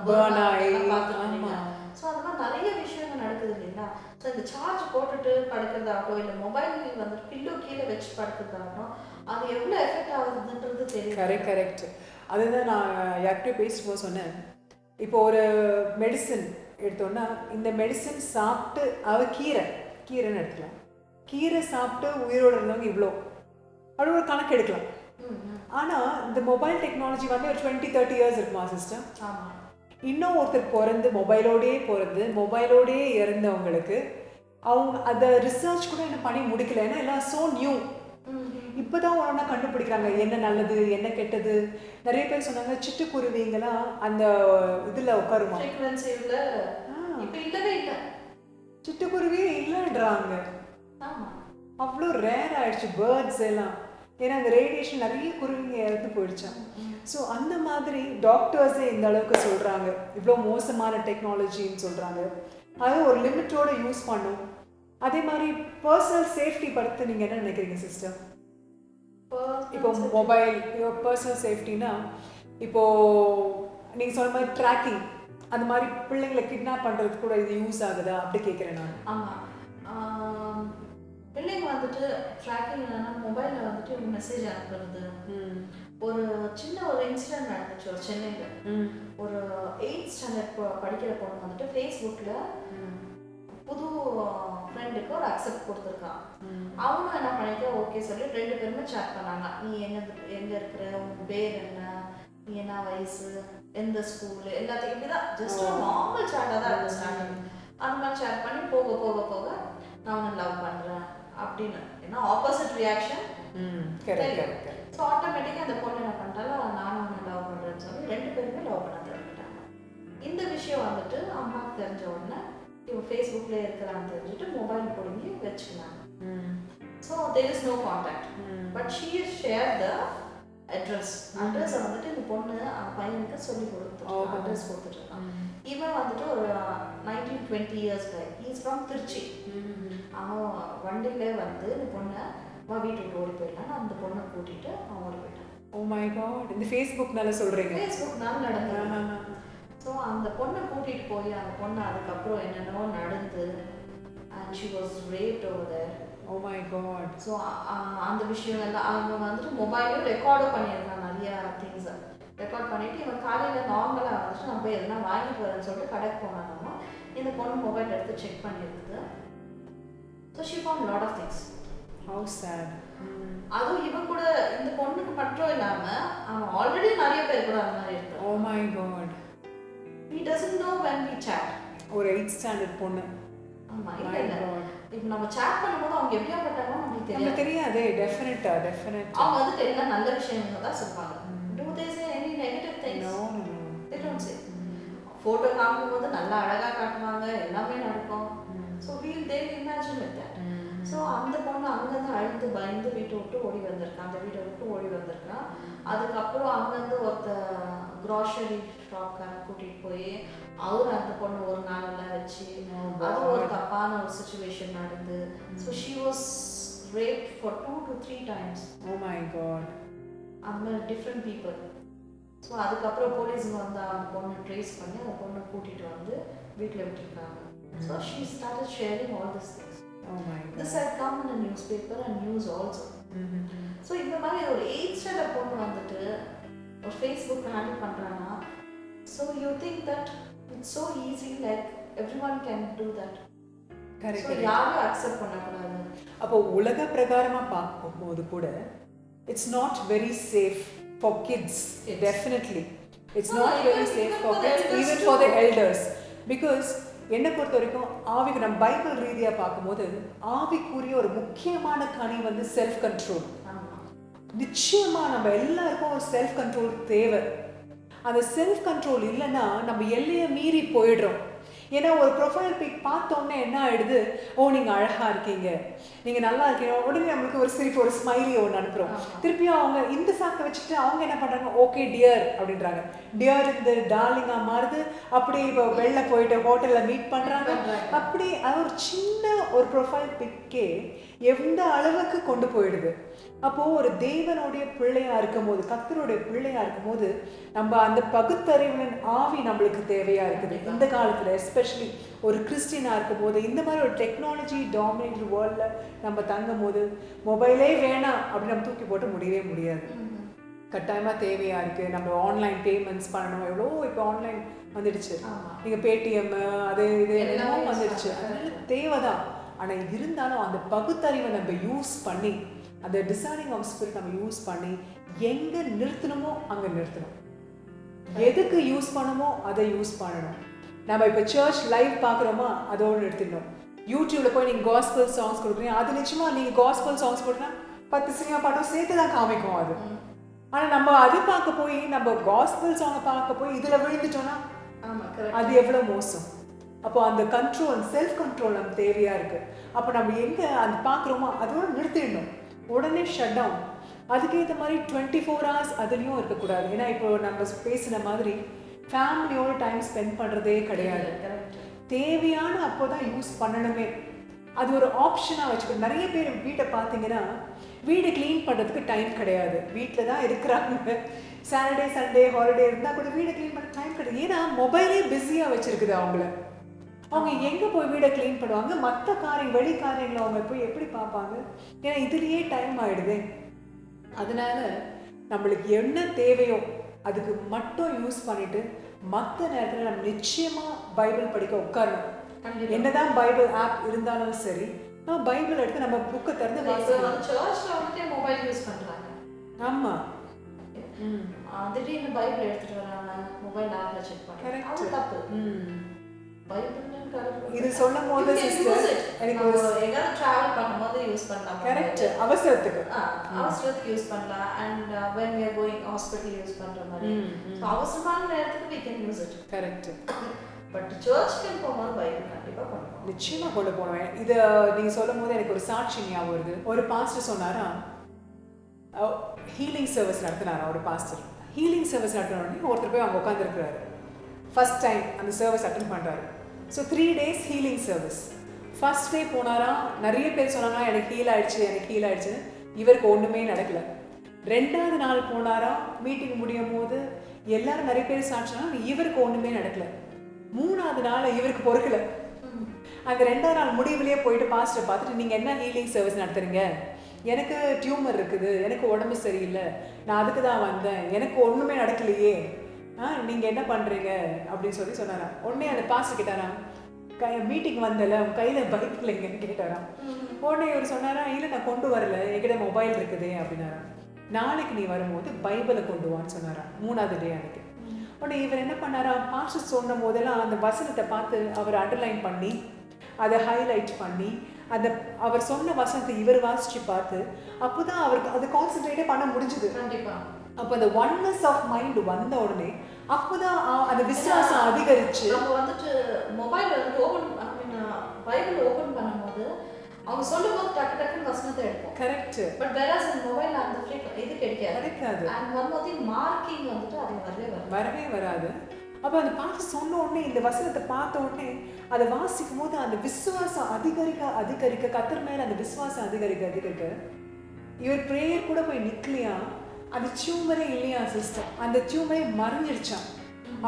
பர்ன் ஆகி பார்த்துருக்கீங்க. ஸோ அந்த மாதிரி நிறைய விஷயங்கள் நடக்குது இல்லைங்களா. ஸோ இந்த சார்ஜ் போட்டுட்டு படுக்கிறதாகட்டும், இல்லை மொபைல் வந்துட்டு பில்லோ கீழே வச்சு படுக்கிறதாகட்டும், அது எவ்வளோ எஃபெக்ட் ஆகுதுன்றது தெரியும். கரெக்ட். அதுதான் நான் யார்கிட்டயும் பேசும்போது சொன்னேன். இப்போ ஒரு மெடிசன் எடுத்தோன்னா, இந்த மெடிசன் சாப்பிட்டு கீரைன்னு எடுத்துக்கலாம். கீரை சாப்பிட்டு உயிரோடு இருந்தவங்க இவ்வளோ அப்படி ஒரு கணக்கு எடுக்கலாம். ஆனால் இந்த மொபைல் டெக்னாலஜி வந்து ஒரு 20-30 இயர்ஸ் இருக்குமா சிஸ்டம். இன்னும் ஒருத்தர் மொபைலோடே இறந்தவங்களுக்கு அவங்க அதை ரிசர்ச் கூட என்ன பண்ணி முடிக்கல. ஏன்னா எல்லாம் ஸோ நியூ. இப்போதான் ஒன்றா கண்டுபிடிக்கிறாங்க என்ன நல்லது என்ன கெட்டது. நிறைய பேர் சொன்னாங்க சிட்டுக்குருவிங்கெல்லாம் அந்த இதில் உட்காருமா, சிட்டுக்குருவியே இல்லைன்றாங்க. அவ்வளோ ரேர் ஆயிடுச்சு பேர்ட்ஸ் எல்லாம். ஏன்னா அந்த ரேடியேஷன் நிறைய குருவிங்க இறந்து போயிடுச்சான். ஸோ அந்த மாதிரி டாக்டர்ஸே இந்த அளவுக்கு சொல்கிறாங்க, இவ்வளோ மோசமான டெக்னாலஜின்னு சொல்கிறாங்க. அதை ஒரு லிமிட்டோடு யூஸ் பண்ணும். அதே மாதிரி பர்சனல் சேஃப்டி படுத்து நீங்கள் என்ன நினைக்கிறீங்க சிஸ்டர்? இப்போ மொபைல் பர்சனல் சேஃப்டினா, இப்போது நீங்கள் சொன்ன மாதிரி ட்ராக்கிங், அந்த மாதிரி பிள்ளைங்களை கிட்னாப் பண்ணுறதுக்கு கூட இது யூஸ் ஆகுதா அப்படி கேட்குறேன் நான். ஆமாம், பிள்ளைங்க வந்துட்டு ட்ராக்கிங் என்னன்னா மொபைலில் வந்துட்டு மெசேஜ் அனுப்புறது. ஒரு இன்சிடென்ட் நடந்துச்சு ஒரு சென்னையில். ஒரு 8th ஸ்டாண்டர்ட் படிக்கிற பொண்ணு வந்துட்டு ஃபேஸ்புக்கில் புது ஃப்ரெண்டுக்கு ஒரு அக்செப்ட் கொடுத்துருக்கான். அவங்க என்ன பண்ணிக்க ஓகே சொல்லி 2 பேருமே சேட் பண்ணாங்க. நீ எங்கே இருக்கிற, உன் பேர் என்ன, நீ என்ன வயசு, எந்த ஸ்கூலு, எல்லாத்தையும் இப்படிதான் ஜஸ்ட் ஒரு நார்மல் சேட்டாக தான் இருக்கும் ஸ்டார்டிங். அந்த மாதிரி சேட் பண்ணி போக நான் உன்னை லவ் பண்ணுறேன் அப்படின்னு. ஏன்னா ஆப்போசிட் ரியாக்ஷன். ஸோ ஆட்டோமேட்டிக்காக அந்த பொண்ணு என்ன பண்ணிட்டாலும் நானும் உன்னை லவ் பண்ணுறேன்னு சொல்லி 2 பேருமே லவ் பண்ண தெரிஞ்சுட்டாங்க. இந்த விஷயம் வந்துட்டு அம்மாவுக்கு தெரிஞ்ச உடனே இவன் ஃபேஸ்புக்கில் இருக்கிறான்னு தெரிஞ்சுட்டு மொபைல் பிடுங்கி வச்சுக்கினாங்க. So there is no contact, but she share the அட்ரஸை வந்துட்டு இந்த பொண்ணு பையனுக்கு சொல்லி அட்ரஸ் கொடுத்துட்டு. இவன் வந்துட்டு ஒரு 19-20 years by, is from Trichy. அவன் வண்டியிலே வந்து இந்த பொண்ணை வீட்டுக்கு ஓடி போயிடலான்னு அந்த பொண்ணை கூட்டிட்டு அவன் ஓடி போயிட்டான். ஓ மை காட், இந்த ஃபேஸ்புக்னால சொல்கிறீங்க? ஃபேஸ்புக்னால நடந்தது. ஸோ அந்த பொண்ணை கூட்டிகிட்டு போய் அந்த பொண்ணை அதுக்கப்புறம் என்னென்னோ நடந்து and she was raped over there. Oh my God. So அந்த விஷயம் எல்லாம் அவங்க வந்துட்டு மொபைலையும் ரெக்கார்டும் பண்ணியிருக்காங்க. நிறையா திங்ஸை ரெக்கார்ட் பண்ணிவிட்டு இவன் காலையில் நார்மலாக வந்துட்டு நம்ம போய் எதுனா வாங்கிட்டு வரேன்னு சொல்லிட்டு கடைக்கு போனாங்கன்னா இந்த பொண்ணு மொபைல் எடுத்து செக் பண்ணியிருக்குது. So she found lot of things. How sad. அதுவும் இவன் கூட இந்த பொண்ணுக்கு மட்டும் இல்லாமல் அவன் ஆல்ரெடி நிறைய பேர் கூட அந்த மாதிரி இருக்கு. Oh my God. He doesn't know when we chat. ஒரு 8th ஸ்டாண்டர்ட் பொண்ணு. ஆமா, இல்ல இப்போ நம்ம சாட் பண்ணும்போது அவங்க எப்படியா பட்டாங்களோ நமக்கு தெரியாது. டெஃபினட்டா அவங்க வந்து எல்லாம் நல்ல விஷயங்கள் தான் சொல்வாங்க. Do they say any negative things? No. They don't say. Photo காட்டும்போது நல்லா அழகா காட்டுவாங்க, எல்லாமே நடக்கும். So they will imagine with that. So அந்த பொண்ணு அங்கேருந்து அழுது பயந்து வீட்டை விட்டு ஓடி வந்திருக்கான், அந்த வீட்டை விட்டு ஓடி வந்திருக்கான். அதுக்கப்புறம் அங்கேருந்து ஒருத்த க்ராசரி ஷாப்காரன் கூட்டிகிட்டு போய் அவர் அந்த பொண்ணு ஒரு நாளெல்லாம் வச்சு அது ஒரு தப்பான ஒரு சுச்சுவேஷன் நடந்து. So she was raped for 2 to 3 times. Oh my god. அந்த மாதிரி டிஃப்ரெண்ட் பீப்புள். ஸோ அதுக்கப்புறம் போலீஸுங்க வந்து அந்த பொண்ணை ட்ரேஸ் பண்ணி அந்த பொண்ணை கூட்டிகிட்டு வந்து வீட்டில் விட்டுருக்காங்க. So she started sharing all this things. This had come in a newspaper and news also. So இந்த மாதிரி ஒரு 8th ஸ்டாண்டர்ட் பொண்ணு வந்துட்டு ஒரு ஃபேஸ்புக் ஹேண்டில் பண்ணுறாங்கன்னா, so you think that it's so easy, like every one can do that. So யாரும் accept பண்ணக்கூடாது. அப்போ உலக பிரகாரமாக பார்க்கும்போது கூட it's not very safe for kids. Definitely it's not very safe for kids, even for the elders, because என்னை பொறுத்த வரைக்கும் ஆவிக்கு நம்ம பைபிள் ரீதியாக பார்க்கும்போது ஆவிக்குரிய ஒரு முக்கியமான கனி வந்து செல்ஃப் கண்ட்ரோல். நிச்சயமாக நம்ம எல்லாருக்கும் ஒரு செல்ஃப் கண்ட்ரோல் தேவை. அந்த செல்ஃப் கண்ட்ரோல் இல்லைன்னா நம்ம எல்லையை மீறி போயிடுறோம். ஏன்னா ஒரு ப்ரொஃபைல் பிக் பார்த்தோன்னே என்ன ஆகிடுது, ஓ நீங்கள் அழகாக இருக்கீங்க, நீங்கள் நல்லா இருக்கீங்க, உடனே நம்மளுக்கு ஒரு சிரிப்பு, ஒரு ஸ்மைலி ஒன்று அனுப்புகிறோம். திருப்பியும் அவங்க இந்த சாக்கை வச்சுட்டு அவங்க என்ன பண்ணுறாங்க, ஓகே டியர் அப்படின்றாங்க. டியர் இந்த டார்லிங்காக மாறுது. அப்படி இப்போ வெளில போயிட்டு ஹோட்டலில் மீட் பண்ணுறாங்க. அப்படி அது ஒரு சின்ன ஒரு ப்ரொஃபைல் பிக்கே எந்த அளவுக்கு கொண்டு போயிடுது. அப்போது ஒரு தேவனுடைய பிள்ளையாக இருக்கும்போது, கர்த்தருடைய பிள்ளையாக இருக்கும்போது நம்ம அந்த பகுத்தறிவின் ஆவி நம்மளுக்கு தேவையாக இருக்குது இந்த காலத்தில். எஸ்பெஷலி ஒரு கிறிஸ்டினாக இருக்கும்போது இந்த மாதிரி ஒரு டெக்னாலஜி டாமினேட்டட் வேர்ல்டில் நம்ம தங்கும் போது மொபைலே வேணாம் அப்படின்னு நம்ம தூக்கி போட்டு முடியவே முடியாது. கட்டாயமாக தேவையாக இருக்குது. நம்ம ஆன்லைன் பேமெண்ட்ஸ் பண்ணணும், எவ்வளோ இப்போ ஆன்லைன் வந்துடுச்சு. நீங்கள் பேடிஎம் அது இது எல்லாமே வந்துடுச்சு, அது தேவை தான். ஆனால் இருந்தாலும் அந்த பகுத்தறிவை நம்ம யூஸ் பண்ணி, அந்த டிசைனிங் ஆஃப் ஸ்பிரிட் நம்ம யூஸ் பண்ணி எங்கே நிறுத்தணுமோ அங்கே நிறுத்தணும். எதுக்கு யூஸ் பண்ணணுமோ அதை யூஸ் பண்ணணும். நம்ம இப்போ சர்ச் லைவ் பார்க்குறோமா அதோடு நிறுத்திடணும். யூடியூப்ல போய் நீங்கள் காஸ்பல் சாங்ஸ் கொடுக்குறீங்க, அது நிச்சயமாக நீங்கள் காஸ்பல் சாங்ஸ் போட்டுனா 10 சினிமா பாட்டும் சேர்த்து தான் காமிக்கும் அது. ஆனால் நம்ம அது பார்க்க போய் நம்ம காஸ்பல் சாங்கை பார்க்க போய் இதில் விழுந்துட்டோன்னா அது எவ்வளோ மோசம். அப்போ அந்த கண்ட்ரோல், செல்ஃப் கண்ட்ரோல் நம்ம தேவையாக இருக்குது. அப்போ நம்ம எங்கே அந்த பார்க்குறோமோ அதோடு நிறுத்திடணும், உடனே ஷட் டவுன். அதுக்கேற்ற மாதிரி 24 hours அதுலேயும் இருக்கக்கூடாது. ஏன்னா இப்போ நம்ம பேசின மாதிரி ஃபேமிலியோட டைம் ஸ்பெண்ட் பண்ணுறதே கிடையாது. தேவையான அப்போ தான் யூஸ் பண்ணணுமே. அது ஒரு ஆப்ஷனாக வச்சுக்கணும். நிறைய பேர் வீட்டை பார்த்தீங்கன்னா வீடை க்ளீன் பண்ணுறதுக்கு டைம் கிடையாது, வீட்டில் தான் இருக்கிறாங்க. சாட்டர்டே சண்டே ஹாலிடே இருந்தால் கூட வீடை க்ளீன் பண்ண டைம் கிடையாது. ஏன்னா மொபைலே பிஸியாக வச்சுருக்குது அவங்கள. அவங்க எங்கே போய் வீடை க்ளீன் பண்ணுவாங்க, மற்ற வெளி காரியங்களை அவங்க போய் எப்படி பார்ப்பாங்க? ஏன்னா இதுலேயே டைம் ஆகிடுது. அதனால நம்மளுக்கு என்ன தேவையோ அதுக்கு மட்டும் யூஸ் பண்ணிட்டு மற்ற நேரத்தில் நம்ம நிச்சயமாக பைபிள் படிக்க உட்காரணும். என்னதான் பைபிள் ஆப் இருந்தாலும் சரி, பைபிள் எடுத்து நம்ம புக்கை திறந்து வாசிக்கலாம். சர்ச்ல வந்துட்டு மொபைல் யூஸ் பண்றாங்க. ஆமா, திடீர்னு பைபிள் எடுத்துட்டு வராங்க, மொபைல் ஆப்ல செக் பண்றாங்க. அது தப்பு. இது சொல்லும் போது சிஸ்டர் எனக்கு ஒரு எங்கயாவது டிராவல் பண்ணும்போது யூஸ் பண்ணலாம். கரெக்ட், அவசரத்துக்கு யூஸ் பண்ணலாம். And when we are going hospital use பண்ற மாதிரி. சோ அவசரமான நேரத்துக்கு we can use it. Correct. But சர்ச்சுக்கு போகும்போது பைபிள் கண்டிப்பா பண்ணணும், நிச்சயமா கொண்டு போவேன். இத நீங்க சொல்லும் போது எனக்கு ஒரு சாட்சி ஞாபகம் வருது. ஒரு பாஸ்டர் சொன்னாரா, ஹீலிங் சர்வீஸ் நடத்தினாரா ஒரு பாஸ்டர். ஹீலிங் சர்வீஸ் நடத்தினோடனே ஒருத்தர் போய் அவங்க உட்காந்துருக்கிறாரு. ஃபர்ஸ்ட் டைம் அந்த சர்வீஸ் அட்டென்ட் பண்ணுறாரு. So 3 days healing service. First day போனாரா, நிறைய பேர் சொன்னாங்க எனக்கு ஹீல் ஆயிடுச்சுன்னு. இவருக்கு ஒன்றுமே நடக்கலை. 2வது நாள் போனாரா, மீட்டிங் முடியும் போது எல்லாரும் நிறைய பேர் சாட்சினாங்க, இவருக்கு ஒன்றுமே நடக்கலை. 3வது நாள் இவருக்கு பொறுக்கலை. அந்த 2வது நாள் முடிவுலேயே போயிட்டு பாஸ்டரை பார்த்துட்டு, நீங்கள் என்ன ஹீலிங் சர்வீஸ் நடத்துறீங்க? எனக்கு டியூமர் இருக்குது, எனக்கு உடம்பு சரியில்லை, நான் அதுக்கு தான் வந்தேன், எனக்கு ஒன்றுமே நடக்கலையே, நீங்கள் என்ன பண்ணுறீங்க அப்படின்னு சொன்னாராம். உடனே அந்த பாஸ்டர் கேட்டாராம், மீட்டிங் வந்தல உன் கையில் பைபிள் எங்கன்னு கேட்டாராம். உடனே இவர் சொன்னாரா, இல்லை நான் கொண்டு வரல, என்கிட்ட மொபைல் இருக்குது அப்படின்னாராம். நாளைக்கு நீ வரும்போது பைபிளை கொண்டு வான்னு சொன்னாராம், 3வது டே அன்னைக்கு. உடனே இவர் என்ன பண்ணாரா, பாஸ்டர் சொன்ன போதெல்லாம் அந்த வசனத்தை பார்த்து அவர் அண்டர்லைன் பண்ணி அதை ஹைலைட் பண்ணி அவர் சொன்ன வசனத்தை இவர் வாசிச்சு பார்த்து அப்போதான் அவருக்கு அது கான்சென்ட்ரேட்டே பண்ண முடிஞ்சுது. கண்டிப்பாக. அப்போ அந்த ஒன்னஸ் ஆஃப் மைண்ட் வந்த உடனே அப்போதான் அந்த விசுவாசம் அதிகரிச்சு. நம்ம வந்துட்டு மொபைல் வந்துட்டு பைபிள் ஓபன் பண்ணும்போது அவங்க சொல்லும்போது டக்கு டக்குன்னு வசனத்தை எடுப்போம். கரெக்ட். பட் வேறஸ் இந்த மொபைல்ல அந்த இது கிடைக்காது. And one more thing marking வந்துட்டு அது வரவே வராது. அப்போ அதை பார்த்து சொன்ன உடனே, இந்த வசனத்தை பார்த்த உடனே அதை வாசிக்கும் போது அந்த விசுவாசம் அதிகரிக்க கர்த்தர் மேல அந்த விசுவாசம் அதிகரிக்க இவர் ப்ரேயர் கூட போய் நிற்கலையா, அந்த டியூமரே இல்லையா சிஸ்டர், அந்த டியூமரே மறைஞ்சிடுச்சான்.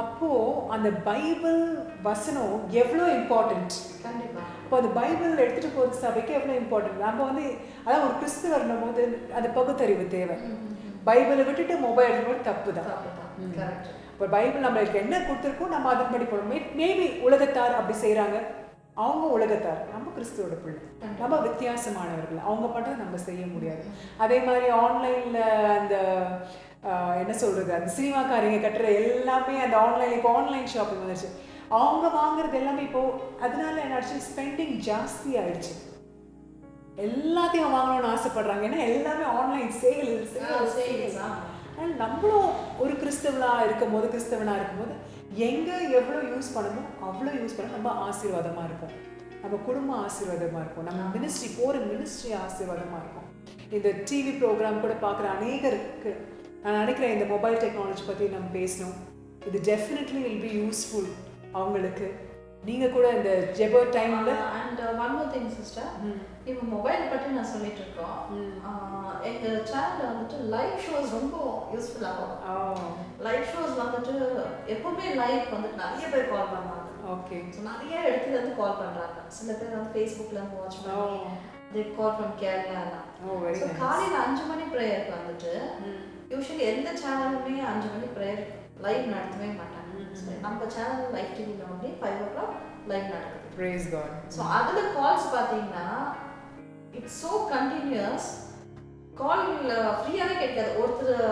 அப்போ அந்த பைபிள் வசனம் எவ்வளோ இம்பார்ட்டன்ட். கண்டிப்பா. இப்போ அந்த பைபிள் எடுத்துட்டு போகிற சபைக்கு எவ்வளோ இம்பார்ட்டன்ட். நம்ம வந்து அதான் ஒரு கிறிஸ்துவர் போது அந்த பகுத்தறிவு தேவை. பைபிளை விட்டுட்டு மொபைல் எடுத்து தப்பு தான். இப்போ பைபிள் நம்மளுக்கு என்ன கொடுத்துருக்கோம் நம்ம அதன்படி போடணும். மேபி உலகத்தார் அப்படி செய்கிறாங்க, அவங்க உலகத்தார், நம்ம கிறிஸ்துவோட பிள்ளை, நம்ம வித்தியாசமானவர்கள், அவங்க பண்ணுறது நம்ம செய்ய முடியாது. அதே மாதிரி ஆன்லைனில் அந்த என்ன சொல்கிறது, அந்த சினிமாக்காரங்க கட்டுற எல்லாமே அந்த ஆன்லைன், இப்போ ஆன்லைன் ஷாப்பிங் வந்துருச்சு, அவங்க வாங்குறது எல்லாமே இப்போது அதனால என்னாச்சு, ஸ்பெண்டிங் ஜாஸ்தி ஆயிடுச்சு. எல்லாத்தையும் வாங்கணும்னு ஆசைப்படுறாங்க, ஏன்னா எல்லாமே ஆன்லைன் சேல். ஆனால் நம்மளும் ஒரு கிறிஸ்தவனாக இருக்கும்போது எங்கே எவ்வளோ யூஸ் பண்ணணுமோ அவ்வளோ யூஸ் பண்ண நம்ம ஆசீர்வாதமாக இருப்போம், நம்ம குடும்பம் ஆசீர்வாதமாக இருக்கும், நம்ம மினிஸ்ட்ரி ஆசீர்வாதமாக இருக்கும். இந்த டிவி ப்ரோக்ராம் கூட பார்க்குற அநேகருக்கு நான் நினைக்கிறேன் இந்த மொபைல் டெக்னாலஜி பற்றி நம்ம பேசணும். இது டெஃபினெட்லி வில் பி யூஸ்ஃபுல் அவங்களுக்கு. நீங்கள் கூட இந்த ஜெபோ டைமில் and one more thing sister, இப்போ மொபைல் பற்றி நான் சொல்லிட்டு இருக்கோம். எங்கள் சேனலில் வந்துட்டு லைவ் ஷோஸ் ரொம்ப யூஸ்ஃபுல்லாக இருக்கும். லைவ் ஷோஸ் வந்துட்டு எப்பவுமே லைவ் வந்துட்டு நிறைய பேர் கால் பண்ணுவாங்க. ஓகே. ஸோ நிறைய இடத்துலேருந்து கால் பண்ணுறாங்க. சில பேர் வந்து ஃபேஸ்புக்லேருந்து வாட்ச் பண்ணி தே கால் ஃப்ரம் கேரளாலாம். ஸோ காலையில் 5 மணி ப்ரேயருக்கு வந்துட்டு யூஸ்வலி எந்த சேனலுமே 5 மணி ப்ரேயர் லைவ் நடத்தவே மாட்டாங்க. நம்ம சேனல் லைவ் டிவியில் வந்து 5 o'clock லைவ் நடக்குது. Praise God. ஸோ அதில் கால்ஸ் பார்த்தீங்கன்னா இட்ஸ் ஸோ கண்டினியூஸ். கால் ஃப்ரீயாகவே கிடைக்காது. ஒருத்தர்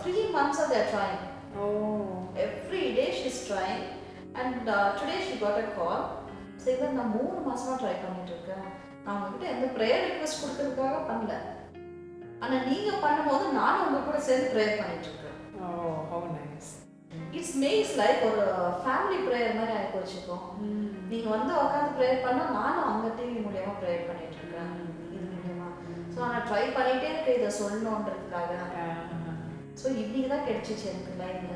3 months they are trying. Every day she is trying and today she got a call. சரி, நான் 3 மாசமா ட்ரை பண்ணிட்டு இருக்கேன். நான் உங்ககிட்ட எந்த ப்ரேயர் ரிக்வெஸ்ட் கொடுக்கறதுக்காக பண்ணல, ஆனால் நீங்கள் பண்ணும்போது நானும் உங்க கூட சேர்ந்து ப்ரேயர் பண்ணிட்டு இருக்கேன். How nice. It's makes like ஒரு ஃபேமிலி ப்ரேயர் மாதிரி ஆகி போச்சுக்கோம். நீங்கள் வந்து உட்காந்து ப்ரேயர் பண்ணால் நானும் அங்கே டிவி மூலியமாக ப்ரேயர் பண்ணிட்டு இருக்கேன் இது மூலியமாக. ஸோ நான் ட்ரை பண்ணிகிட்டே இருக்கேன் இதை சொல்லணுன்றதுக்காக. ஸோ இன்னைக்கு தான் கிடைச்சிச்சு எனக்கு லைவ்ல.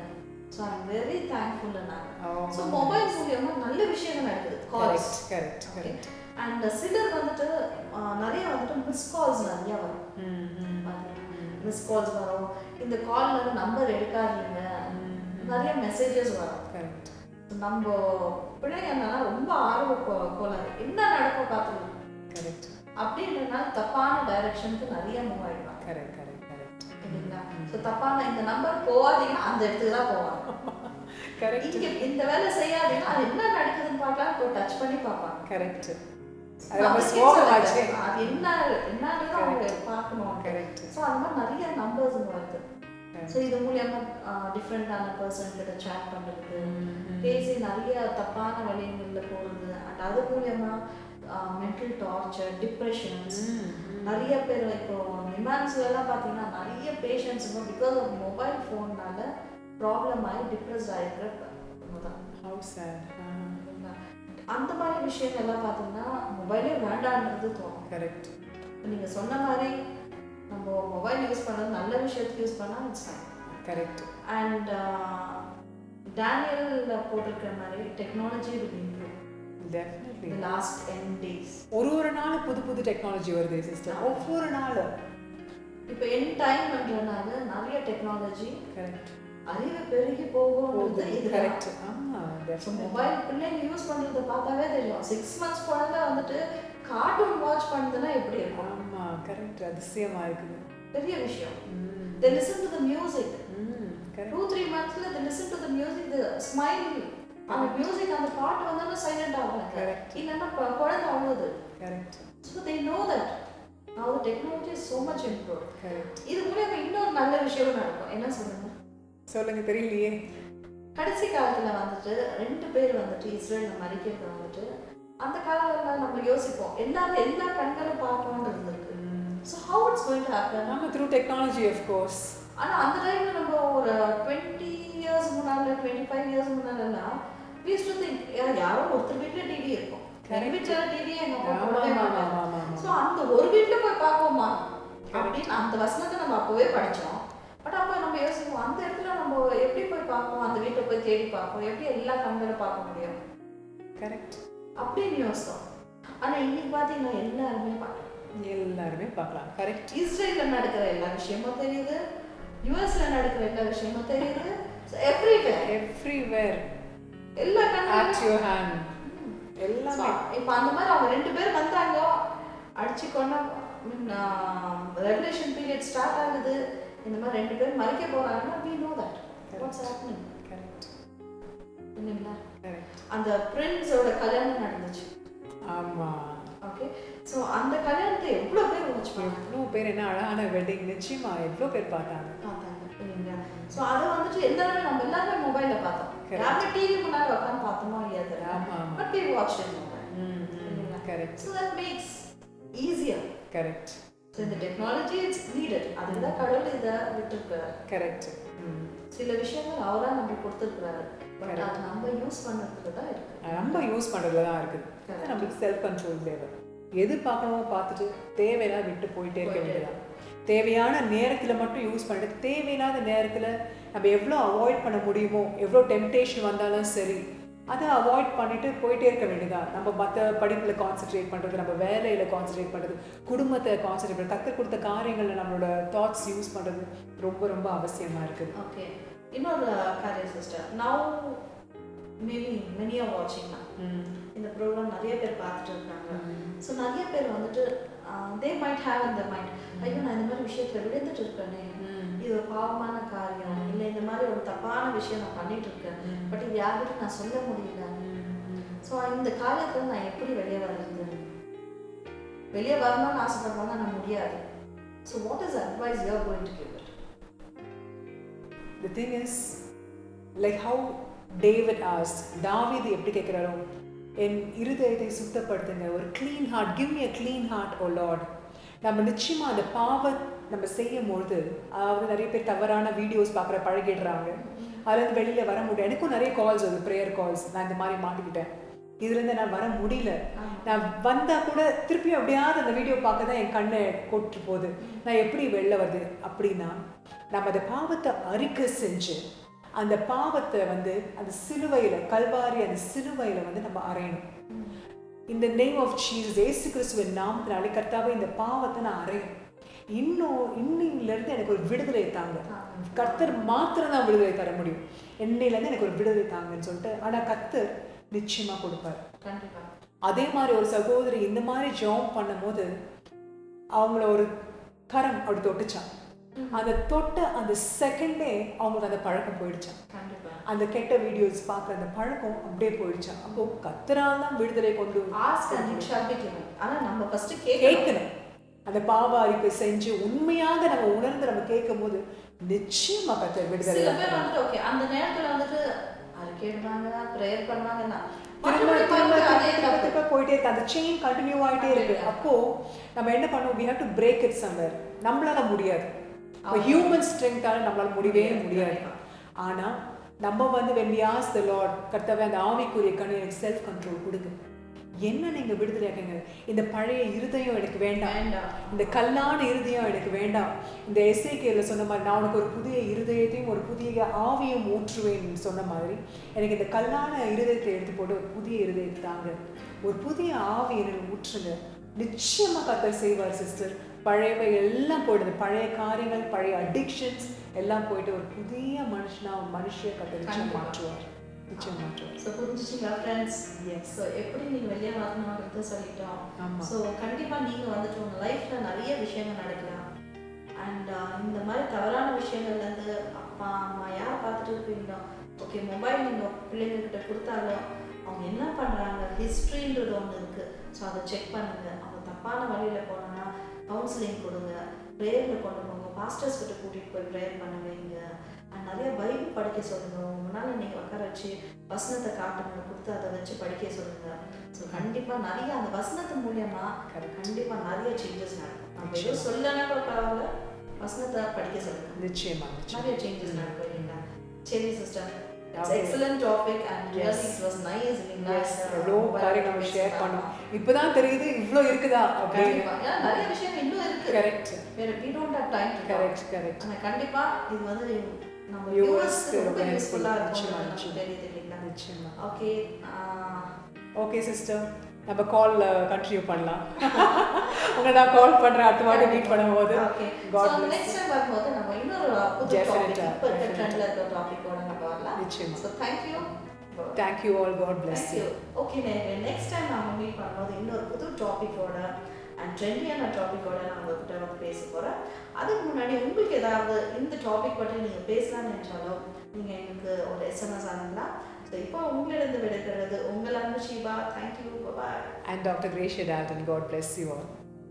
So I am very thankful. நான் ஸோ மொபைல் மூலியமாக நல்ல விஷயங்கள் நடக்குது. Calls correct. அண்ட் சிலர் வந்துட்டு நிறைய வந்துட்டு மிஸ் கால்ஸ் நிறைய வரும். மிஸ் கால்ஸ் வரும், இந்த கால்ல இருந்து நம்பர் எடுக்காதீங்க, நிறைய மெசேஜஸ் வரும். கரெக்ட். நம்ம பிள்ளைங்க என்னன்னா ரொம்ப ஆர்வ கோளாறு, என்ன நடக்கும் பார்த்துக்கலாம். கரெக்ட். அப்படின்றதுனால தப்பான டைரக்ஷனுக்கு நிறைய மூவ் ஆயிடுவாங்க. கரெக்ட். இல்லைங்களா? ஸோ தப்பான இந்த நம்பர் போகாதீங்கன்னா அந்த இடத்துக்கு தான் போவாங்க. கரெக்ட். இங்கே இந்த வேலை செய்யாதீங்கன்னா அது என்ன நடக்குதுன்னு பார்க்கலாம், இப்போ டச் பண்ணி பார்ப்பாங்க. கரெக்ட். அது என்னன்றது அவங்க பார்க்கணும். கரெக்ட். ஸோ அது மாதிரி நிறைய நம்பர்ஸ் வருது. ஸோ இது மூலியமா டிஃப்ரெண்டான பர்சன் கிட்ட சேட் பண்ணுறது, பேசி நிறைய தப்பான வழிகளில் போகிறது. அண்ட் அது மூலியமா மென்டல் டார்ச்சர், டிப்ரெஷன்ஸ் நிறைய பேர் இப்போ நிமான்ஸ்லாம் பார்த்தீங்கன்னா நிறைய பேஷண்ட்ஸ் பிகாஸ் ஆஃப் மொபைல் ஃபோன்னால ப்ராப்ளம் ஆகி டிப்ரெஸ்ட் ஆகிருக்கிற அந்த மாதிரி விஷயங்கள்லாம் பார்த்தீங்கன்னா மொபைலே வேண்டான்றது தோணும். கரெக்ட். நீங்கள் சொன்ன மாதிரி நம்ம மொபைல் யூஸ் பண்ணுறது நல்ல விஷயத்துக்கு யூஸ் பண்ணால் இட்ஸ் ஃபைன். கரெக்ட். அண்ட் டேனியலில் போட்டிருக்கிற மாதிரி technology will improve definitely the last 10 days. ஒரு நாள் புது டெக்னாலஜி வருது சிஸ்டர். ஒவ்வொரு நாள் இப்போ என் டைம்ன்றனால நிறைய டெக்னாலஜி கரெக்ட் அறிவு பெருகி போகும்ன்றது இது கரெக்ட். மொபைல் பிள்ளைங்க யூஸ் பண்ணுறதை பார்த்தாவே தெரியும். 6 months குழந்தை வந்துட்டு கார்ட்டூன் வாட்ச் பண்ணுதுன்னா எப்படி இருக்கும்? ஆமா கரெக்ட். அதிசயமாக இருக்குது, பெரிய விஷயம். They listen to the music. 2-3 monthsல they listen to the music, the smile, அந்த மியூசிக் அந்த பாட்டு வந்தாலும் சைலண்ட் ஆகுறாங்க. இல்லைன்னா குழந்தை அழுகுது. Correct. So they know that now the technology is so much improved. Correct. இது மூலமா இன்னொரு நல்ல விஷயம் நடக்கும். என்ன சொல்லுங்க தெரியலையே. கடைசி காலத்தில் வந்துட்டு 2 பேர் வந்துட்டு இஸ்ரேலில் மறிக்கிறது வந்துட்டு அந்த காலத்தில் நம்ம யோசிப்போம் எல்லா கண்களும் பார்க்கணும்னு இருந்திருக்கு. So how it's going to happen? நம்ம த்ரூ டெக்னாலஜி ஆஃப் கோர்ஸ். ஆனால் அந்த டைமில் நம்ம ஒரு 20 years முன்னாடி 25 years முன்னாடிலாம் we used to think யாரோ ஒருத்தர் வீட்டில் டிவி இருக்கும். எங்க வீட்டுல டிவியே எங்க அப்பா ஆமா, போடவே ஆமா, மாட்டாரு. ஆமா, ஆமா, ஆமா. ஸோ அந்த ஒரு வீட்டுல போய் பார்ப்போமா Correct. அப்படின்னு அந்த வசனத்தை நம்ம அப்பவே படிச்சோம். பட் அப்போ நம்ம யோசிப்போம் அந்த இடத்துல நம்ம எப்படி போய் பார்ப்போம், அந்த வீட்டை போய் தேடி பார்ப்போம், எப்படி எல்லா கண்களும் பார்க்க முடியும் கரெக்ட். அப்படின்னு யோசித்தோம். ஆனா இன்னைக்கு பார்த்தீங்கன்னா எல்லாருமே பார்க்கலாம். எல்லாருமே பார்க்கலாம். கரெக்ட். இஸ்ரேல்ல நடக்கிற எல்லா விஷயமும் தெரியுது, யுஎஸ்ல நடக்கிற எல்லா விஷயமும் தெரியுது, எவ்ரிவேர் எல்லா at கண்களும். your hand. எல்லாமே. இப்போ அந்த மாதிரி அவங்க 2 பேர் வந்தாங்க, அடிச்சு கொண்டு ரெவலேஷன் பீரியட் ஸ்டார்ட் ஆகுது, இந்த மாதிரி 2 பேர் மறிக்க போறாங்கன்னா we know that what's happening. Correct. இல்லைங்களா? கரெக்ட். அந்த பிரின்ஸோட கல்யாணம் நடந்துச்சு. ஆமா. ஓகே, ஸோ அந்த கல்யாணத்தை எவ்வளோ பேர் வாட்ச் பண்ணாங்க, எவ்வளோ பேர், என்ன அழகான வெட்டிங், நிச்சயமா எவ்வளோ பேர் பார்த்தாங்க. இல்லைங்களா? ஸோ அதை வந்துட்டு எல்லாருமே நம்ம எல்லாருமே மொபைல்ல பார்த்தோம். யாருமே டிவி முன்னாடி உட்காந்து பார்த்தோமோ இல்லையா தெரியல. ஆமா, ஆமா. But we watched in mobile. இல்லைங்களா? Correct. So that makes easier. Correct. So இந்த டெக்னாலஜி இட்ஸ் நீடட். அதுதான் கடவுள் இதை விட்டுருக்காரு. கரெக்ட். சில விஷயங்கள் அவரா நம்மளுக்கு கொடுத்துருக்காரு. பட் அதை நம்ம யூஸ் பண்ணுறதுல தான் இருக்கு. நம்ம யூஸ் பண்ணுறதுல தான் இருக்குது. Correct. நம்மளுக்கு செல்ஃப் கண்ட்ரோல் தேவை. எது பார்க்கணுமோ பார்த்துட்டு தேவையில்லா விட்டு போயிட்டே இருக்க வேண்டியதான். தேவையான நேரத்தில் மட்டும் யூஸ் பண்ணிட்டு தேவையில்லாத நேரத்தில் நம்ம எவ்வளோ அவாய்ட் பண்ண முடியுமோ, எவ்வளோ டெம்டேஷன் வந்தாலும் சரி அதை அவாய்ட் பண்ணிட்டு போயிட்டே இருக்க வேண்டியதான். நம்ம மற்ற படிப்பில் கான்சென்ட்ரேட் பண்ணுறது, நம்ம வேலையில் கான்சென்ட்ரேட் பண்ணுறது, குடும்பத்தை கான்சென்ட்ரேட் பண்ணுறது, கற்றுக் கொடுத்த காரியங்களில் நம்மளோட தாட்ஸ் யூஸ் பண்ணுறது ரொம்ப ரொம்ப அவசியமாக இருக்குது. ஓகே, இன்னொரு காரியம் sister, now maybe many R வாட்சிங் தான் இந்த ப்ரோக்ராம் நிறைய பேர் பார்த்துட்டு இருக்காங்க. ஸோ நிறைய பேர் வந்துட்டு தே மைட் ஹேவ் இந்த மைண்ட், ஐயோ நான் இந்த மாதிரி விஷயத்தில் விழுந்துட்டு இருக்கேனே, இது ஒரு பாவமான காரியம், இல்லை இந்த மாதிரி ஒரு தப்பான விஷயம் நான் பண்ணிட்டு இருக்கேன், பட் இது யார்கிட்ட நான் சொல்ல முடியல. ஸோ இந்த காரியத்தில் நான் எப்படி வெளியே வர்றது, வெளியே வரணும்னு ஆசைப்படுறேன்னா நான் முடியாது. So what is advice you are going to give it? The thing is, like how David asked, தாவீது எப்படி கேட்குறாரோ, என் இருதயத்தை சுத்தப்படுத்துங்க, ஒரு clean heart, give me a clean heart O Lord. நம்ம நிச்சயமாக அந்த பாவம் நம்ம செய்யும் பொழுது, அதாவது நிறைய பேர் தவறான வீடியோஸ் பார்க்குற பழகிடுறாங்க, அதுலேருந்து வெளியில் வர முடியும். எனக்கும் நிறைய கால்ஸ் வருது, ப்ரேயர் கால்ஸ், நான் இந்த மாதிரி மாட்டிக்கிட்டேன், இதுலேருந்து நான் வர முடியல, நான் வந்தால் கூட திருப்பியும் அப்படியாவது அந்த வீடியோ பார்க்க தான் என் கண்ணை கொட்டு போகுது, நான் எப்படி வெளில வருது அப்படின்னா, நம்ம அந்த பாவத்தை அறிக்கை செஞ்சு அந்த பாவத்தை வந்து அந்த சிலுவையில், கல்வாரி அந்த சிலுவையில் வந்து நம்ம அறையணும். இந்த நேம் ஆஃப் ஜீசஸ், இயேசு கிறிஸ்துவின் நாமத்தினாலே கர்த்தாவே இந்த பாவத்தை நான் அறையணும், இன்னிலிருந்து எனக்கு ஒரு விடுதலை தாங்க, கர்த்தர் மாத்திரம் தான் விடுதலை தர முடியும், என்னையிலேருந்து எனக்கு ஒரு விடுதலை தாங்கன்னு சொல்லிட்டு. ஆனால் கர்த்தர் நிச்சயமாக கொடுப்பார். கண்டிப்பாக. அதே மாதிரி ஒரு சகோதரி இந்த மாதிரி ஜாப் பண்ணும் போது அவங்கள ஒரு கரம் அப்படி தொட்டுச்சான். அந்த தொட்ட அந்த செகண்டே அவங்களுக்கு அந்த பழக்கம் போயிடுச்சான். அந்த கெட்ட வீடியோஸ் பார்க்குற அந்த பழக்கம் அப்படியே போயிடுச்சான். அப்போ கர்த்தரால் தான் விடுதலை கொண்டு ஆனால் நம்ம ஃபர்ஸ்ட் கேட்கணும். அந்த பாவ அறிக்கை செஞ்சு உண்மையாக நம்ம உணர்ந்து நம்ம கேட்கும் போது நிச்சயமா கர்த்தர் விடுதலை. சில பேர் வந்துட்டு ஓகே அந்த நேரத்தில் வந்துட்டு அறிக்கைடுறாங்க, ப்ரேயர் பண்ணுவாங்கன்னா போயிட்டே இருக்கு, அந்த செயின் கண்டினியூ ஆகிட்டே இருக்கு. அப்போ நம்ம என்ன பண்ணுவோம், we have to break it somewhere. நம்மளால முடியாது, ஹியூமன் ஸ்ட்ரென்த்தால நம்மளால முடியவே முடியாது. ஆனா நம்ம வந்து when we ask the Lord, கர்த்தாவே அந்த ஆவிக்குரிய கண்ணு எனக்கு செல்ஃப் கண்ட்ரோல் கொடுங்க, என்ன நீங்க விடுதலையாக்குங்க, இந்த பழைய இருதயம் எனக்கு வேண்டாம், இந்த கல்லான இருதயம் எனக்கு வேண்டாம், இந்த எசேக்கியேல் சொன்ன மாதிரி நான் உனக்கு ஒரு புதிய இருதயத்தையும் ஒரு புதிய ஆவியும் ஊற்றுவேன் சொன்ன மாதிரி எனக்கு இந்த கல்லான இருதயத்தை எடுத்து போட்டு ஒரு புதிய இருதயத்தை தாங்க, ஒரு புதிய ஆவி எனக்கு ஊற்றுங்க. நிச்சயமா கர்த்தர் செய்வார் சிஸ்டர். பழையவை எல்லாம் போயிடுது, பழைய காரியங்கள், பழைய அடிக்ஷன்ஸ் எல்லாம் போயிட்டு ஒரு புதிய மனுஷிய கர்த்தர் நிச்சயம் மாற்றுவார். ஸோ புரிஞ்சிச்சிங்களா ஃப்ரெண்ட்ஸ்? எஸ். ஸோ எப்படி நீங்கள் வெளியே வரணுன்றது சொல்லிட்டோம். ஸோ கண்டிப்பாக நீங்கள் வந்துட்டு உங்கள் லைஃப்பில் நிறைய விஷயங்கள் நடக்கலாம். அண்ட் இந்த மாதிரி தவறான விஷயங்கள்லேருந்து அப்பா அம்மா யாரை பார்த்துட்டு இருப்பீங்களோ, ஓகே மொபைல் நீங்கள் பிள்ளைங்கக்கிட்ட கொடுத்தாலும் அவங்க என்ன பண்ணுறாங்க, ஹிஸ்ட்ரின்றது ஒன்று இருக்குது. ஸோ அதை செக் பண்ணுங்கள். அவங்க தப்பான வழியில் போனோன்னா கவுன்சிலிங் கொடுங்க, ப்ரேயரில் கொண்டு போங்க, பாஸ்டர்ஸ் கிட்ட கூட்டிகிட்டு போய் ப்ரேயர் பண்ண வைங்க. நிறைய பைபிள் படிக்க சொல்லுங்க, முன்னால் நீங்கள் உட்கார வச்சு வசனத்தை காட்டுங்க, கொடுத்து அதை வச்சு படிக்க சொல்லுங்க. ஸோ கண்டிப்பாக நிறைய அந்த வசனத்து மூலியமா கண்டிப்பாக நிறைய சேஞ்சஸ் நடக்கும். நம்ம எதுவும் சொல்லனா கூட பரவாயில்ல, வசனத்தை படிக்க சொல்லுங்க, நிச்சயமா நிறைய சேஞ்சஸ் நடக்கும் இல்லைங்களா? சரி sister, It's Okay. excellent topic and really Yes. it was nice. எவ்வளோ காரியம் நம்ம ஷேர் பண்ணோம். இப்பதான் தெரியுது இவ்வளோ இருக்குதா அப்படின்னு. கண்டிப்பா. ஏன்னா நிறைய விஷயம் இன்னும் இருக்கு. Correct. We don't have time to talk. Correct. ஆனா கண்டிப்பா இது வந்து நம்ம வியூவர்ஸ்க்கு வியூவர்ஸ்க்கு ரொம்ப ரொம்ப யூஸ்ஃபுல்லா நிச்சயமா, இருக்கும். நிச்சயமா. தெரியுது இல்லைங்களா? நிச்சயமா. ஓகே. ஓகே சிஸ்டர், நம்ம கால் கண்டினியூ பண்ணலாம். உங்களை நான் கால் பண்றேன் அடுத்த வாட்டி மீட் பண்ணும்போது. Okay. God so bless. Next time வரும்போது நம்ம இன்னொரு புது டாபிக் Definitely, இப்போ இருக்க definitely. ட்ரெண்ட்ல இருக்க டாபிக்கோட நம்ம வரலாம். நிச்சயமா. So thank you. Thank you all, God bless you. Okay, next time நாம மீட் பண்ணும்போது இன்னொரு புது டாபிக்கோட அண்ட் ட்ரெண்டியான டாபிக்கோட நான் உங்ககிட்ட வந்து பேச போகிறேன். அதுக்கு முன்னாடி உங்களுக்கு ஏதாவது இந்த டாபிக் பற்றி நீங்கள் பேசலாம்னு நினைச்சாலும் நீங்கள் எனக்கு ஒரு எஸ்எம்எஸ் அனுப்பலாம். ஸோ இப்போ உங்களிடம் விடைபெறுவது உங்கள் அன்பு Sheeba. Thank you. Bye. And Dr. Gracia Dalton, God bless you all.